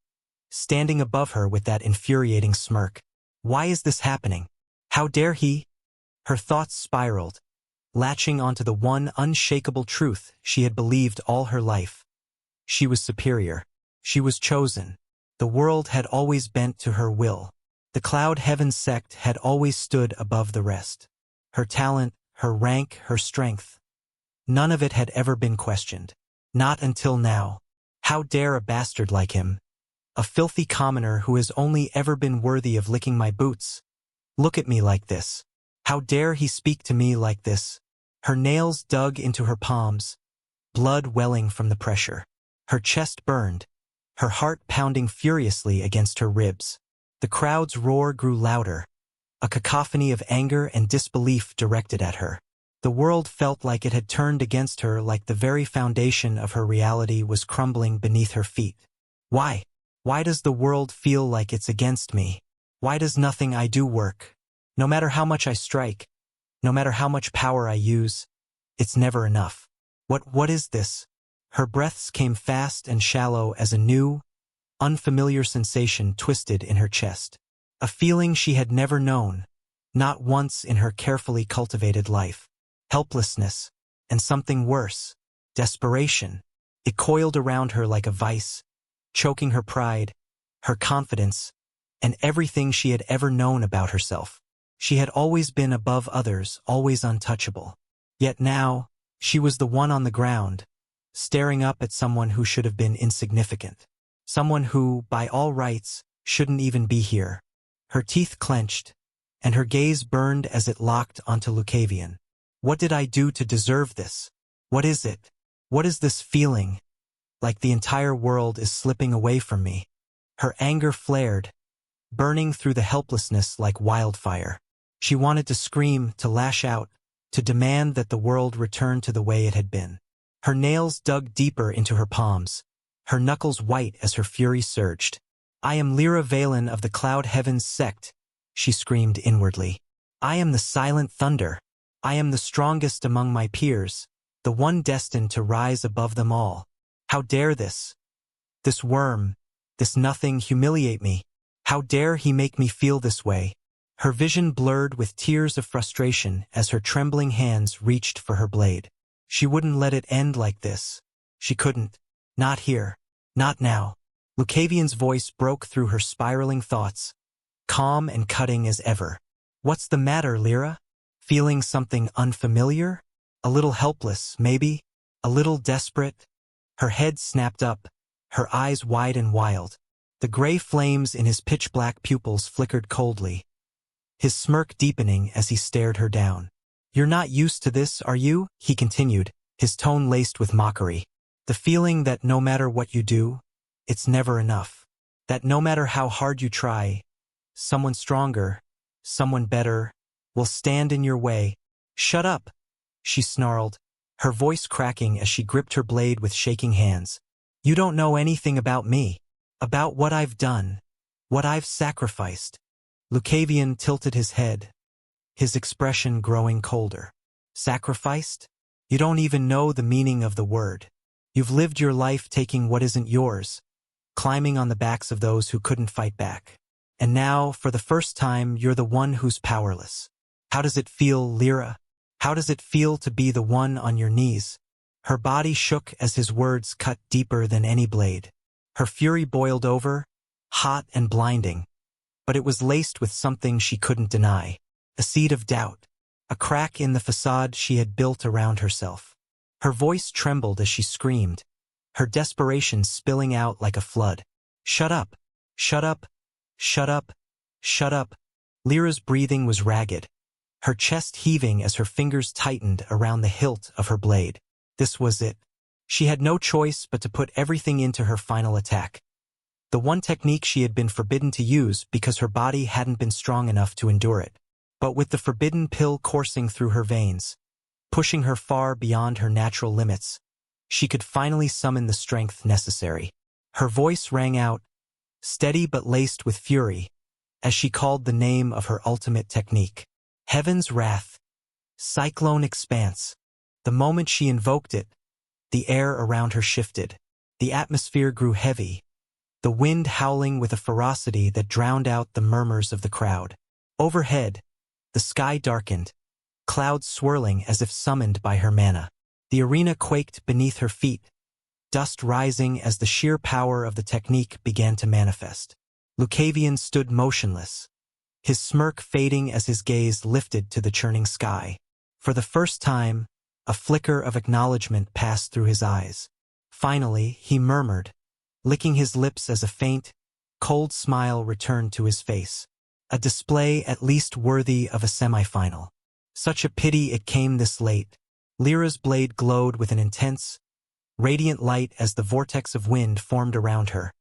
standing above her with that infuriating smirk. Why is this happening? How dare he? Her thoughts spiraled, latching onto the one unshakable truth she had believed all her life. She was superior. She was chosen. The world had always bent to her will. The Cloud Heaven sect had always stood above the rest. Her talent, her rank, her strength. None of it had ever been questioned. Not until now. How dare a bastard like him? A filthy commoner who has only ever been worthy of licking my boots. Look at me like this. How dare he speak to me like this? Her nails dug into her palms, blood welling from the pressure. Her chest burned, her heart pounding furiously against her ribs. The crowd's roar grew louder, a cacophony of anger and disbelief directed at her. The world felt like it had turned against her, like the very foundation of her reality was crumbling beneath her feet. Why? Why does the world feel like it's against me? Why does nothing I do work? No matter how much I strike, no matter how much power I use, it's never enough. What is this? Her breaths came fast and shallow as a new, unfamiliar sensation twisted in her chest. A feeling she had never known, not once in her carefully cultivated life. Helplessness, and something worse, desperation. It coiled around her like a vice, choking her pride, her confidence, and everything she had ever known about herself. She had always been above others, always untouchable. Yet now, she was the one on the ground, staring up at someone who should have been insignificant. Someone who, by all rights, shouldn't even be here. Her teeth clenched, and her gaze burned as it locked onto Lucavion. What did I do to deserve this? What is it? What is this feeling? Like the entire world is slipping away from me. Her anger flared, burning through the helplessness like wildfire. She wanted to scream, to lash out, to demand that the world return to the way it had been. Her nails dug deeper into her palms, her knuckles white as her fury surged. I am Lyra Valen of the Cloud Heaven's sect, she screamed inwardly. I am the silent thunder. I am the strongest among my peers, the one destined to rise above them all. How dare this? This worm, This nothing humiliate me. How dare he make me feel this way? Her vision blurred with tears of frustration as her trembling hands reached for her blade. She wouldn't let it end like this. She couldn't. Not here. Not now. Lucavion's voice broke through her spiraling thoughts, calm and cutting as ever. What's the matter, Lyra? Feeling something unfamiliar? A little helpless, maybe? A little desperate? Her head snapped up, her eyes wide and wild. The gray flames in his pitch-black pupils flickered coldly, his smirk deepening as he stared her down. You're not used to this, are you? He continued, his tone laced with mockery. The feeling that no matter what you do, it's never enough. That no matter how hard you try, someone stronger, someone better, will stand in your way. Shut up, she snarled, her voice cracking as she gripped her blade with shaking hands. You don't know anything about me, about what I've done, what I've sacrificed. Lucavion tilted his head, his expression growing colder. Sacrificed? You don't even know the meaning of the word. You've lived your life taking what isn't yours, climbing on the backs of those who couldn't fight back. And now, for the first time, you're the one who's powerless. How does it feel, Lyra? How does it feel to be the one on your knees? Her body shook as his words cut deeper than any blade. Her fury boiled over, hot and blinding, but it was laced with something she couldn't deny. A seed of doubt, a crack in the facade she had built around herself. Her voice trembled as she screamed, her desperation spilling out like a flood. Shut up! Shut up! Shut up! Shut up! Lyra's breathing was ragged, her chest heaving as her fingers tightened around the hilt of her blade. This was it. She had no choice but to put everything into her final attack. The one technique she had been forbidden to use because her body hadn't been strong enough to endure it. But with the forbidden pill coursing through her veins, pushing her far beyond her natural limits, she could finally summon the strength necessary. Her voice rang out, steady but laced with fury, as she called the name of her ultimate technique. Heaven's Wrath. Cyclone Expanse. The moment she invoked it, the air around her shifted. The atmosphere grew heavy, the wind howling with a ferocity that drowned out the murmurs of the crowd. Overhead, the sky darkened, clouds swirling as if summoned by her mana. The arena quaked beneath her feet, dust rising as the sheer power of the technique began to manifest. Lucavion stood motionless, his smirk fading as his gaze lifted to the churning sky. For the first time, a flicker of acknowledgement passed through his eyes. Finally, he murmured, licking his lips as a faint, cold smile returned to his face. A display at least worthy of a semifinal. Such a pity it came this late. Lyra's blade glowed with an intense, radiant light as the vortex of wind formed around her,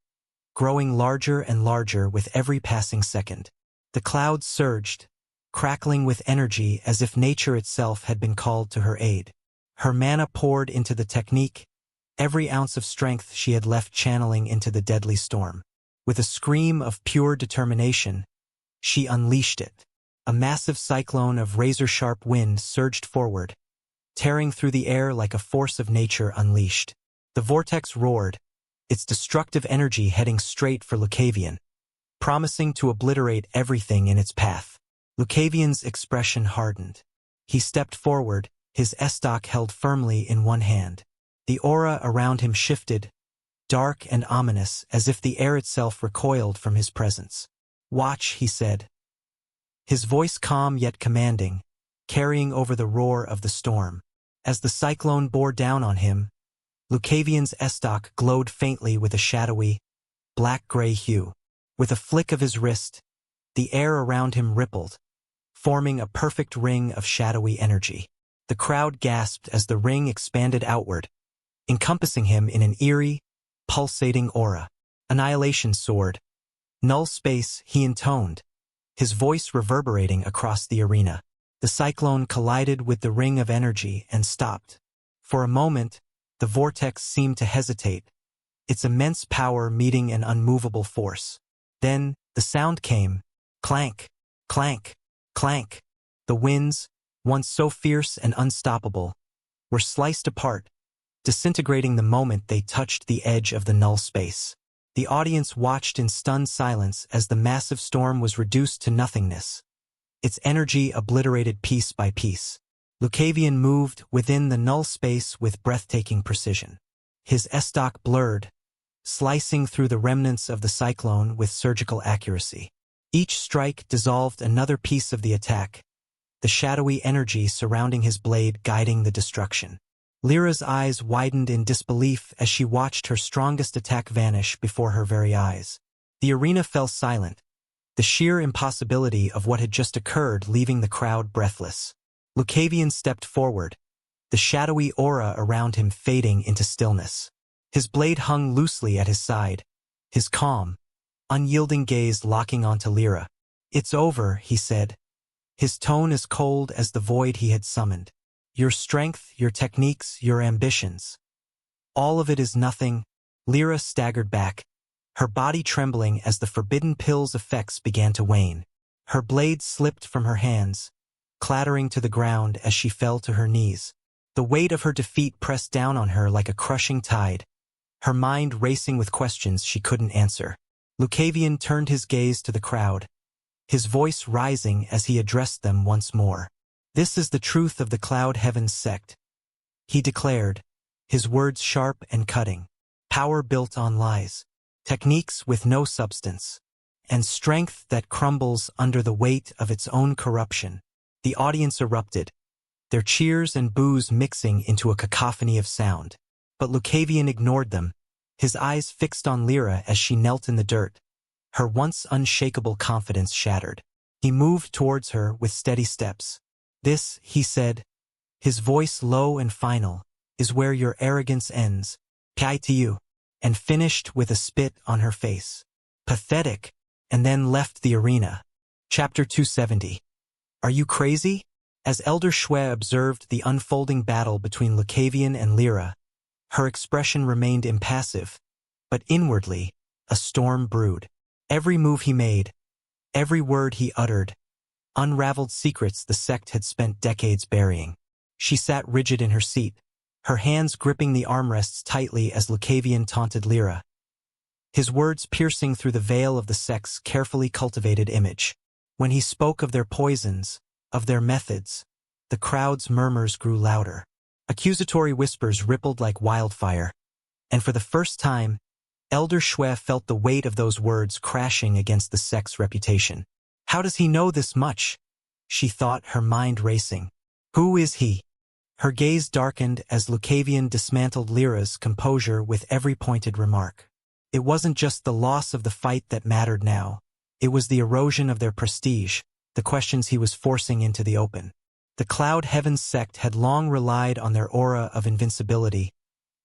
growing larger and larger with every passing second. The clouds surged, crackling with energy as if nature itself had been called to her aid. Her mana poured into the technique, every ounce of strength she had left channeling into the deadly storm. With a scream of pure determination, she unleashed it. A massive cyclone of razor-sharp wind surged forward, tearing through the air like a force of nature unleashed. The vortex roared, its destructive energy heading straight for Lucavion, promising to obliterate everything in its path. Lucavion's expression hardened. He stepped forward, his estoc held firmly in one hand. The aura around him shifted, dark and ominous as if the air itself recoiled from his presence. Watch, he said, his voice calm yet commanding, carrying over the roar of the storm. As the cyclone bore down on him, Lucavion's estoc glowed faintly with a shadowy, black-gray hue. With a flick of his wrist, the air around him rippled, forming a perfect ring of shadowy energy. The crowd gasped as the ring expanded outward, encompassing him in an eerie, pulsating aura. Annihilation soared. Null space, he intoned, his voice reverberating across the arena. The cyclone collided with the ring of energy and stopped. For a moment, the vortex seemed to hesitate, its immense power meeting an unmovable force. Then, the sound came. Clank, clank, clank. The winds, once so fierce and unstoppable, were sliced apart, disintegrating the moment they touched the edge of the null space. The audience watched in stunned silence as the massive storm was reduced to nothingness, its energy obliterated piece by piece. Lucavion moved within the null space with breathtaking precision. His estoc blurred, slicing through the remnants of the cyclone with surgical accuracy. Each strike dissolved another piece of the attack, the shadowy energy surrounding his blade guiding the destruction. Lyra's eyes widened in disbelief as she watched her strongest attack vanish before her very eyes. The arena fell silent, the sheer impossibility of what had just occurred leaving the crowd breathless. Lucavion stepped forward, the shadowy aura around him fading into stillness. His blade hung loosely at his side, his calm, unyielding gaze locking onto Lyra. "It's over," he said, his tone as cold as the void he had summoned. "Your strength, your techniques, your ambitions. All of it is nothing." Lyra staggered back, her body trembling as the forbidden pill's effects began to wane. Her blade slipped from her hands, clattering to the ground as she fell to her knees. The weight of her defeat pressed down on her like a crushing tide, her mind racing with questions she couldn't answer. Lucavion turned his gaze to the crowd, his voice rising as he addressed them once more. "This is the truth of the Cloud Heavens sect," he declared, his words sharp and cutting. "Power built on lies, techniques with no substance, and strength that crumbles under the weight of its own corruption." The audience erupted, their cheers and boos mixing into a cacophony of sound. But Lucavion ignored them, his eyes fixed on Lyra as she knelt in the dirt, her once unshakable confidence shattered. He moved towards her with steady steps. "This," he said, his voice low and final, "is where your arrogance ends. Kai to you," and finished with a spit on her face. "Pathetic," and then left the arena. Chapter 270. "Are you crazy?" As Elder Shwe observed the unfolding battle between Lucavion and Lyra, her expression remained impassive, but inwardly, a storm brewed. Every move he made, every word he uttered, unraveled secrets the sect had spent decades burying. She sat rigid in her seat, her hands gripping the armrests tightly as Lucavion taunted Lyra, his words piercing through the veil of the sect's carefully cultivated image. When he spoke of their poisons, of their methods, the crowd's murmurs grew louder. Accusatory whispers rippled like wildfire, and for the first time, Elder Shwe felt the weight of those words crashing against the sect's reputation. "How does he know this much?" she thought, her mind racing. "Who is he?" Her gaze darkened as Lucavion dismantled Lyra's composure with every pointed remark. It wasn't just the loss of the fight that mattered now. It was the erosion of their prestige, the questions he was forcing into the open. The Cloud Heavens sect had long relied on their aura of invincibility,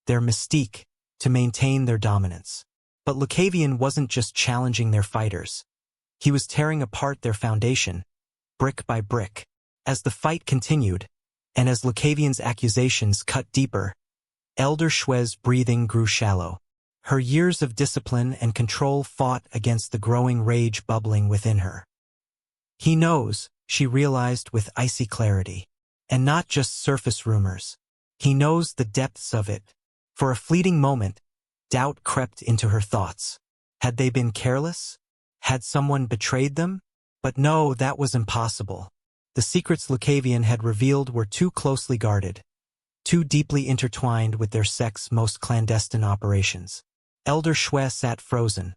their mystique, to maintain their dominance. But Lucavion wasn't just challenging their fighters. He was tearing apart their foundation, brick by brick. As the fight continued, and as Lucavion's accusations cut deeper, Elder Shwe's breathing grew shallow. Her years of discipline and control fought against the growing rage bubbling within her. "He knows," she realized with icy clarity. "And not just surface rumors. He knows the depths of it." For a fleeting moment, doubt crept into her thoughts. Had they been careless? Had someone betrayed them? But no, that was impossible. The secrets Lucavion had revealed were too closely guarded, too deeply intertwined with their sect's most clandestine operations. Elder Shwe sat frozen,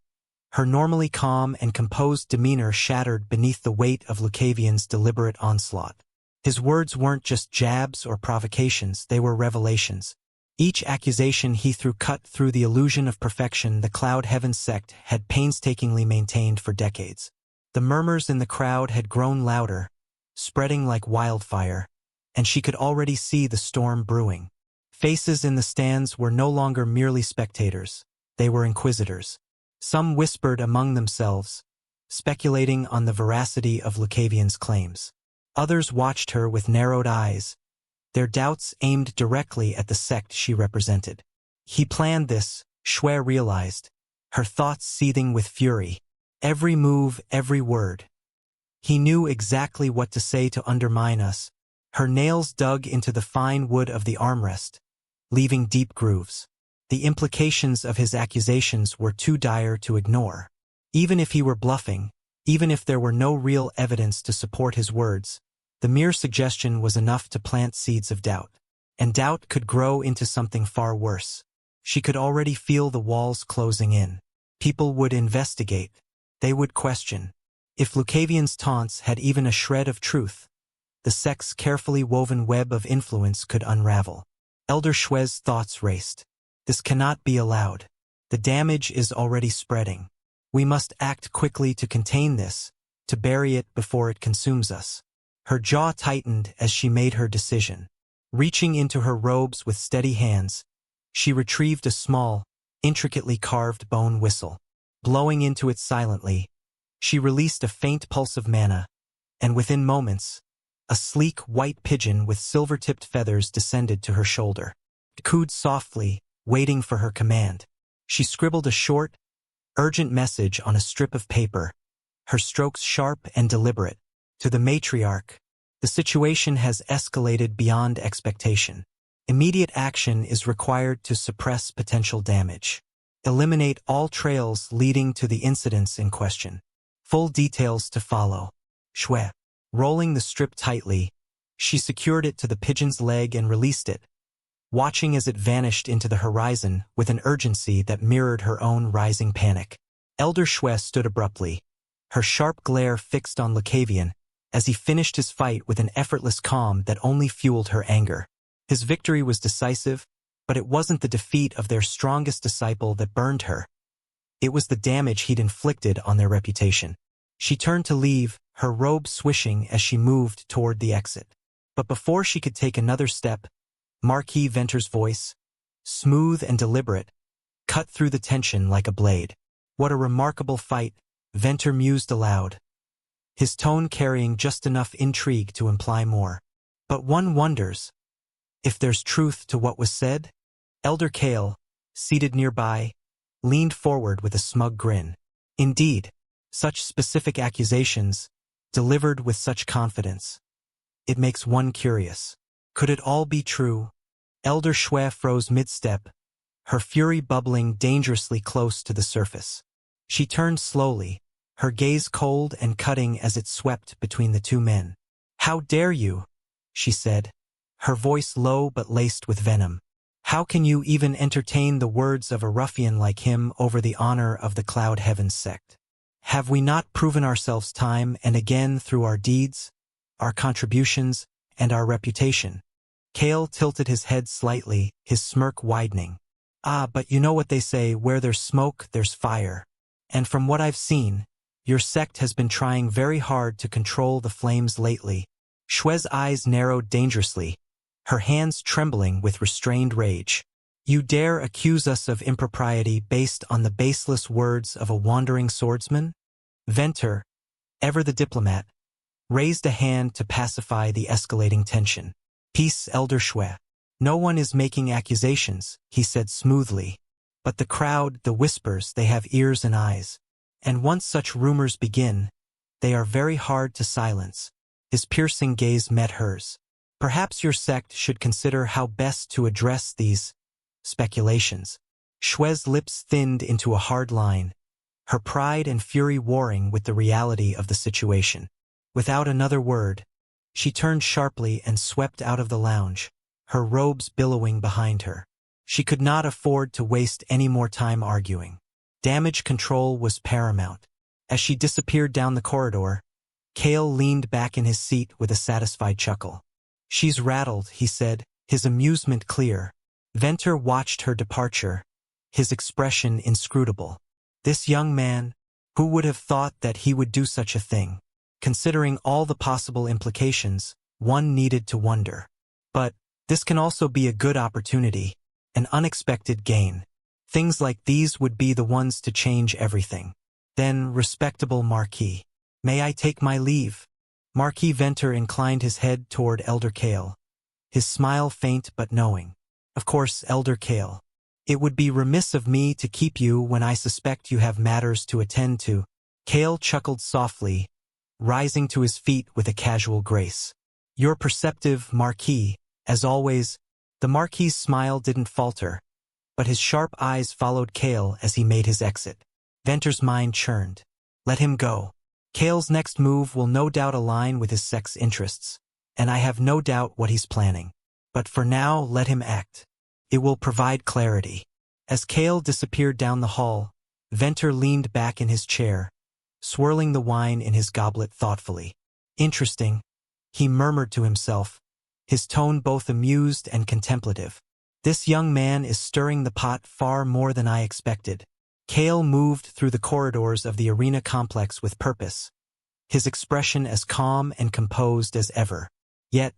her normally calm and composed demeanor shattered beneath the weight of Lucavion's deliberate onslaught. His words weren't just jabs or provocations, they were revelations. Each accusation he threw cut through the illusion of perfection the Cloud Heavens sect had painstakingly maintained for decades. The murmurs in the crowd had grown louder, spreading like wildfire, and she could already see the storm brewing. Faces in the stands were no longer merely spectators, they were inquisitors. Some whispered among themselves, speculating on the veracity of Lucavion's claims. Others watched her with narrowed eyes, their doubts aimed directly at the sect she represented. He planned this, Shwe realized, her thoughts seething with fury. Every move, every word. He knew exactly what to say to undermine us. Her nails dug into the fine wood of the armrest, leaving deep grooves. The implications of his accusations were too dire to ignore. Even if he were bluffing, even if there were no real evidence to support his words, the mere suggestion was enough to plant seeds of doubt. And doubt could grow into something far worse. She could already feel the walls closing in. People would investigate. They would question. If Lucavion's taunts had even a shred of truth, the sect's carefully woven web of influence could unravel. Elder Shue's thoughts raced. This cannot be allowed. The damage is already spreading. We must act quickly to contain this, to bury it before it consumes us. Her jaw tightened as she made her decision. Reaching into her robes with steady hands, she retrieved a small, intricately carved bone whistle. Blowing into it silently, she released a faint pulse of mana, and within moments, a sleek white pigeon with silver-tipped feathers descended to her shoulder. It cooed softly, waiting for her command. She scribbled a short, urgent message on a strip of paper, her strokes sharp and deliberate. To the matriarch, the situation has escalated beyond expectation. Immediate action is required to suppress potential damage. Eliminate all trails leading to the incidents in question. Full details to follow. Shue. Rolling the strip tightly, she secured it to the pigeon's leg and released it, watching as it vanished into the horizon with an urgency that mirrored her own rising panic. Elder Shue stood abruptly, her sharp glare fixed on Lucavion, as he finished his fight with an effortless calm that only fueled her anger. His victory was decisive, but it wasn't the defeat of their strongest disciple that burned her. It was the damage he'd inflicted on their reputation. She turned to leave, her robe swishing as she moved toward the exit. But before she could take another step, Marquis Venter's voice, smooth and deliberate, cut through the tension like a blade. What a remarkable fight, Venter mused aloud, his tone carrying just enough intrigue to imply more. But one wonders if there's truth to what was said. Elder Kale, seated nearby, leaned forward with a smug grin. Indeed, such specific accusations, delivered with such confidence. It makes one curious. Could it all be true? Elder Shue froze mid-step, her fury bubbling dangerously close to the surface. She turned slowly, her gaze cold and cutting as it swept between the two men. "How dare you?" she said, her voice low but laced with venom. "How can you even entertain the words of a ruffian like him over the honor of the Cloud Heavens sect? Have we not proven ourselves time and again through our deeds, our contributions, and our reputation?" Kale tilted his head slightly, his smirk widening. "Ah, but you know what they say, where there's smoke, there's fire. And from what I've seen, your sect has been trying very hard to control the flames lately." Shue's eyes narrowed dangerously, her hands trembling with restrained rage. "You dare accuse us of impropriety based on the baseless words of a wandering swordsman?" Venter, ever the diplomat, raised a hand to pacify the escalating tension. "Peace, Elder Shue. No one is making accusations," he said smoothly. "But the crowd, the whispers, they have ears and eyes. And once such rumors begin, they are very hard to silence." His piercing gaze met hers. "Perhaps your sect should consider how best to address these speculations." Shue's lips thinned into a hard line, her pride and fury warring with the reality of the situation. Without another word, she turned sharply and swept out of the lounge, her robes billowing behind her. She could not afford to waste any more time arguing. Damage control was paramount. As she disappeared down the corridor, Kale leaned back in his seat with a satisfied chuckle. "She's rattled," he said, his amusement clear. Venter watched her departure, his expression inscrutable. This young man, who would have thought that he would do such a thing? Considering all the possible implications, one needed to wonder. But this can also be a good opportunity, an unexpected gain. Things like these would be the ones to change everything. Then, respectable Marquis, may I take my leave? Marquis Venter inclined his head toward Elder Kale, his smile faint but knowing. "Of course, Elder Kale. It would be remiss of me to keep you when I suspect you have matters to attend to." Kale chuckled softly, rising to his feet with a casual grace. "You're perceptive, Marquis, as always." The Marquis's smile didn't falter, but his sharp eyes followed Kale as he made his exit. Venter's mind churned. Let him go. Kale's next move will no doubt align with his sex interests, and I have no doubt what he's planning. But for now, let him act. It will provide clarity. As Kale disappeared down the hall, Venter leaned back in his chair, swirling the wine in his goblet thoughtfully. Interesting, he murmured to himself, his tone both amused and contemplative. This young man is stirring the pot far more than I expected. Kale moved through the corridors of the arena complex with purpose, his expression as calm and composed as ever. Yet,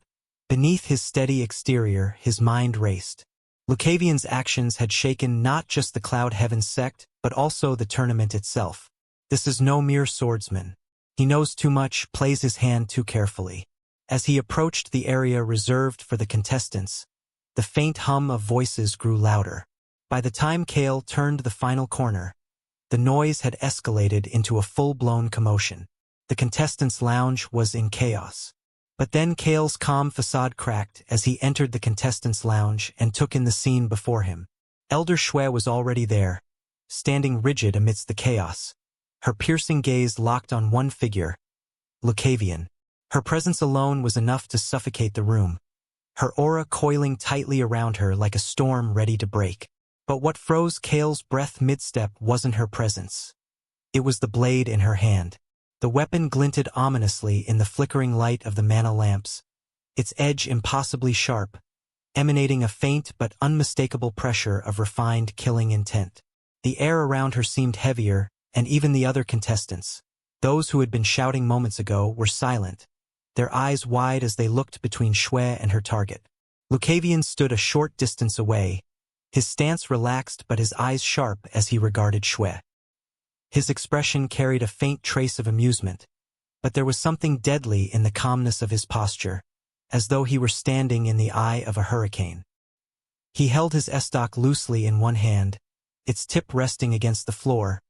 beneath his steady exterior, his mind raced. Lucavion's actions had shaken not just the Cloud Heaven sect, but also the tournament itself. This is no mere swordsman. He knows too much, plays his hand too carefully. As he approached the area reserved for the contestants, the faint hum of voices grew louder. By the time Kale turned the final corner, the noise had escalated into a full-blown commotion. The contestants' lounge was in chaos. But then Kale's calm facade cracked as he entered the contestants' lounge and took in the scene before him. Elder Shue was already there, standing rigid amidst the chaos. Her piercing gaze locked on one figure, Lucavion. Her presence alone was enough to suffocate the room, her aura coiling tightly around her like a storm ready to break. But what froze Kale's breath mid-step wasn't her presence. It was the blade in her hand. The weapon glinted ominously in the flickering light of the mana lamps, its edge impossibly sharp, emanating a faint but unmistakable pressure of refined killing intent. The air around her seemed heavier, and even the other contestants, those who had been shouting moments ago, were silent, their eyes wide as they looked between Shue and her target. Lucavion stood a short distance away, his stance relaxed but his eyes sharp as he regarded Shue. His expression carried a faint trace of amusement, but there was something deadly in the calmness of his posture, as though he were standing in the eye of a hurricane. He held his estoc loosely in one hand, its tip resting against the floor,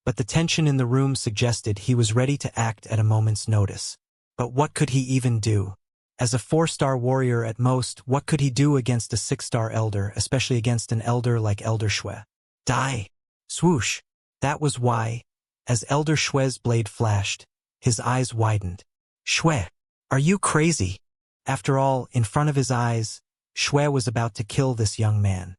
but the tension in the room suggested he was ready to act at a moment's notice. But what could he even do? As a 4-star warrior at most, what could he do against a 6-star elder, especially against an elder like Elder Shue? Die! Swoosh! That was why, as Elder Shue's blade flashed, his eyes widened. Shue! Are you crazy? After all, in front of his eyes, Shue was about to kill this young man.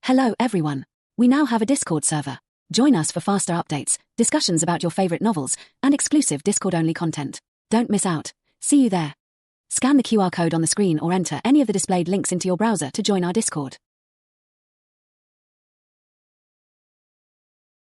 Hello everyone. We now have a Discord server. Join us for faster updates, discussions about your favorite novels, and exclusive Discord-only content. Don't miss out. See you there. Scan the QR code on the screen or enter any of the displayed links into your browser to join our Discord.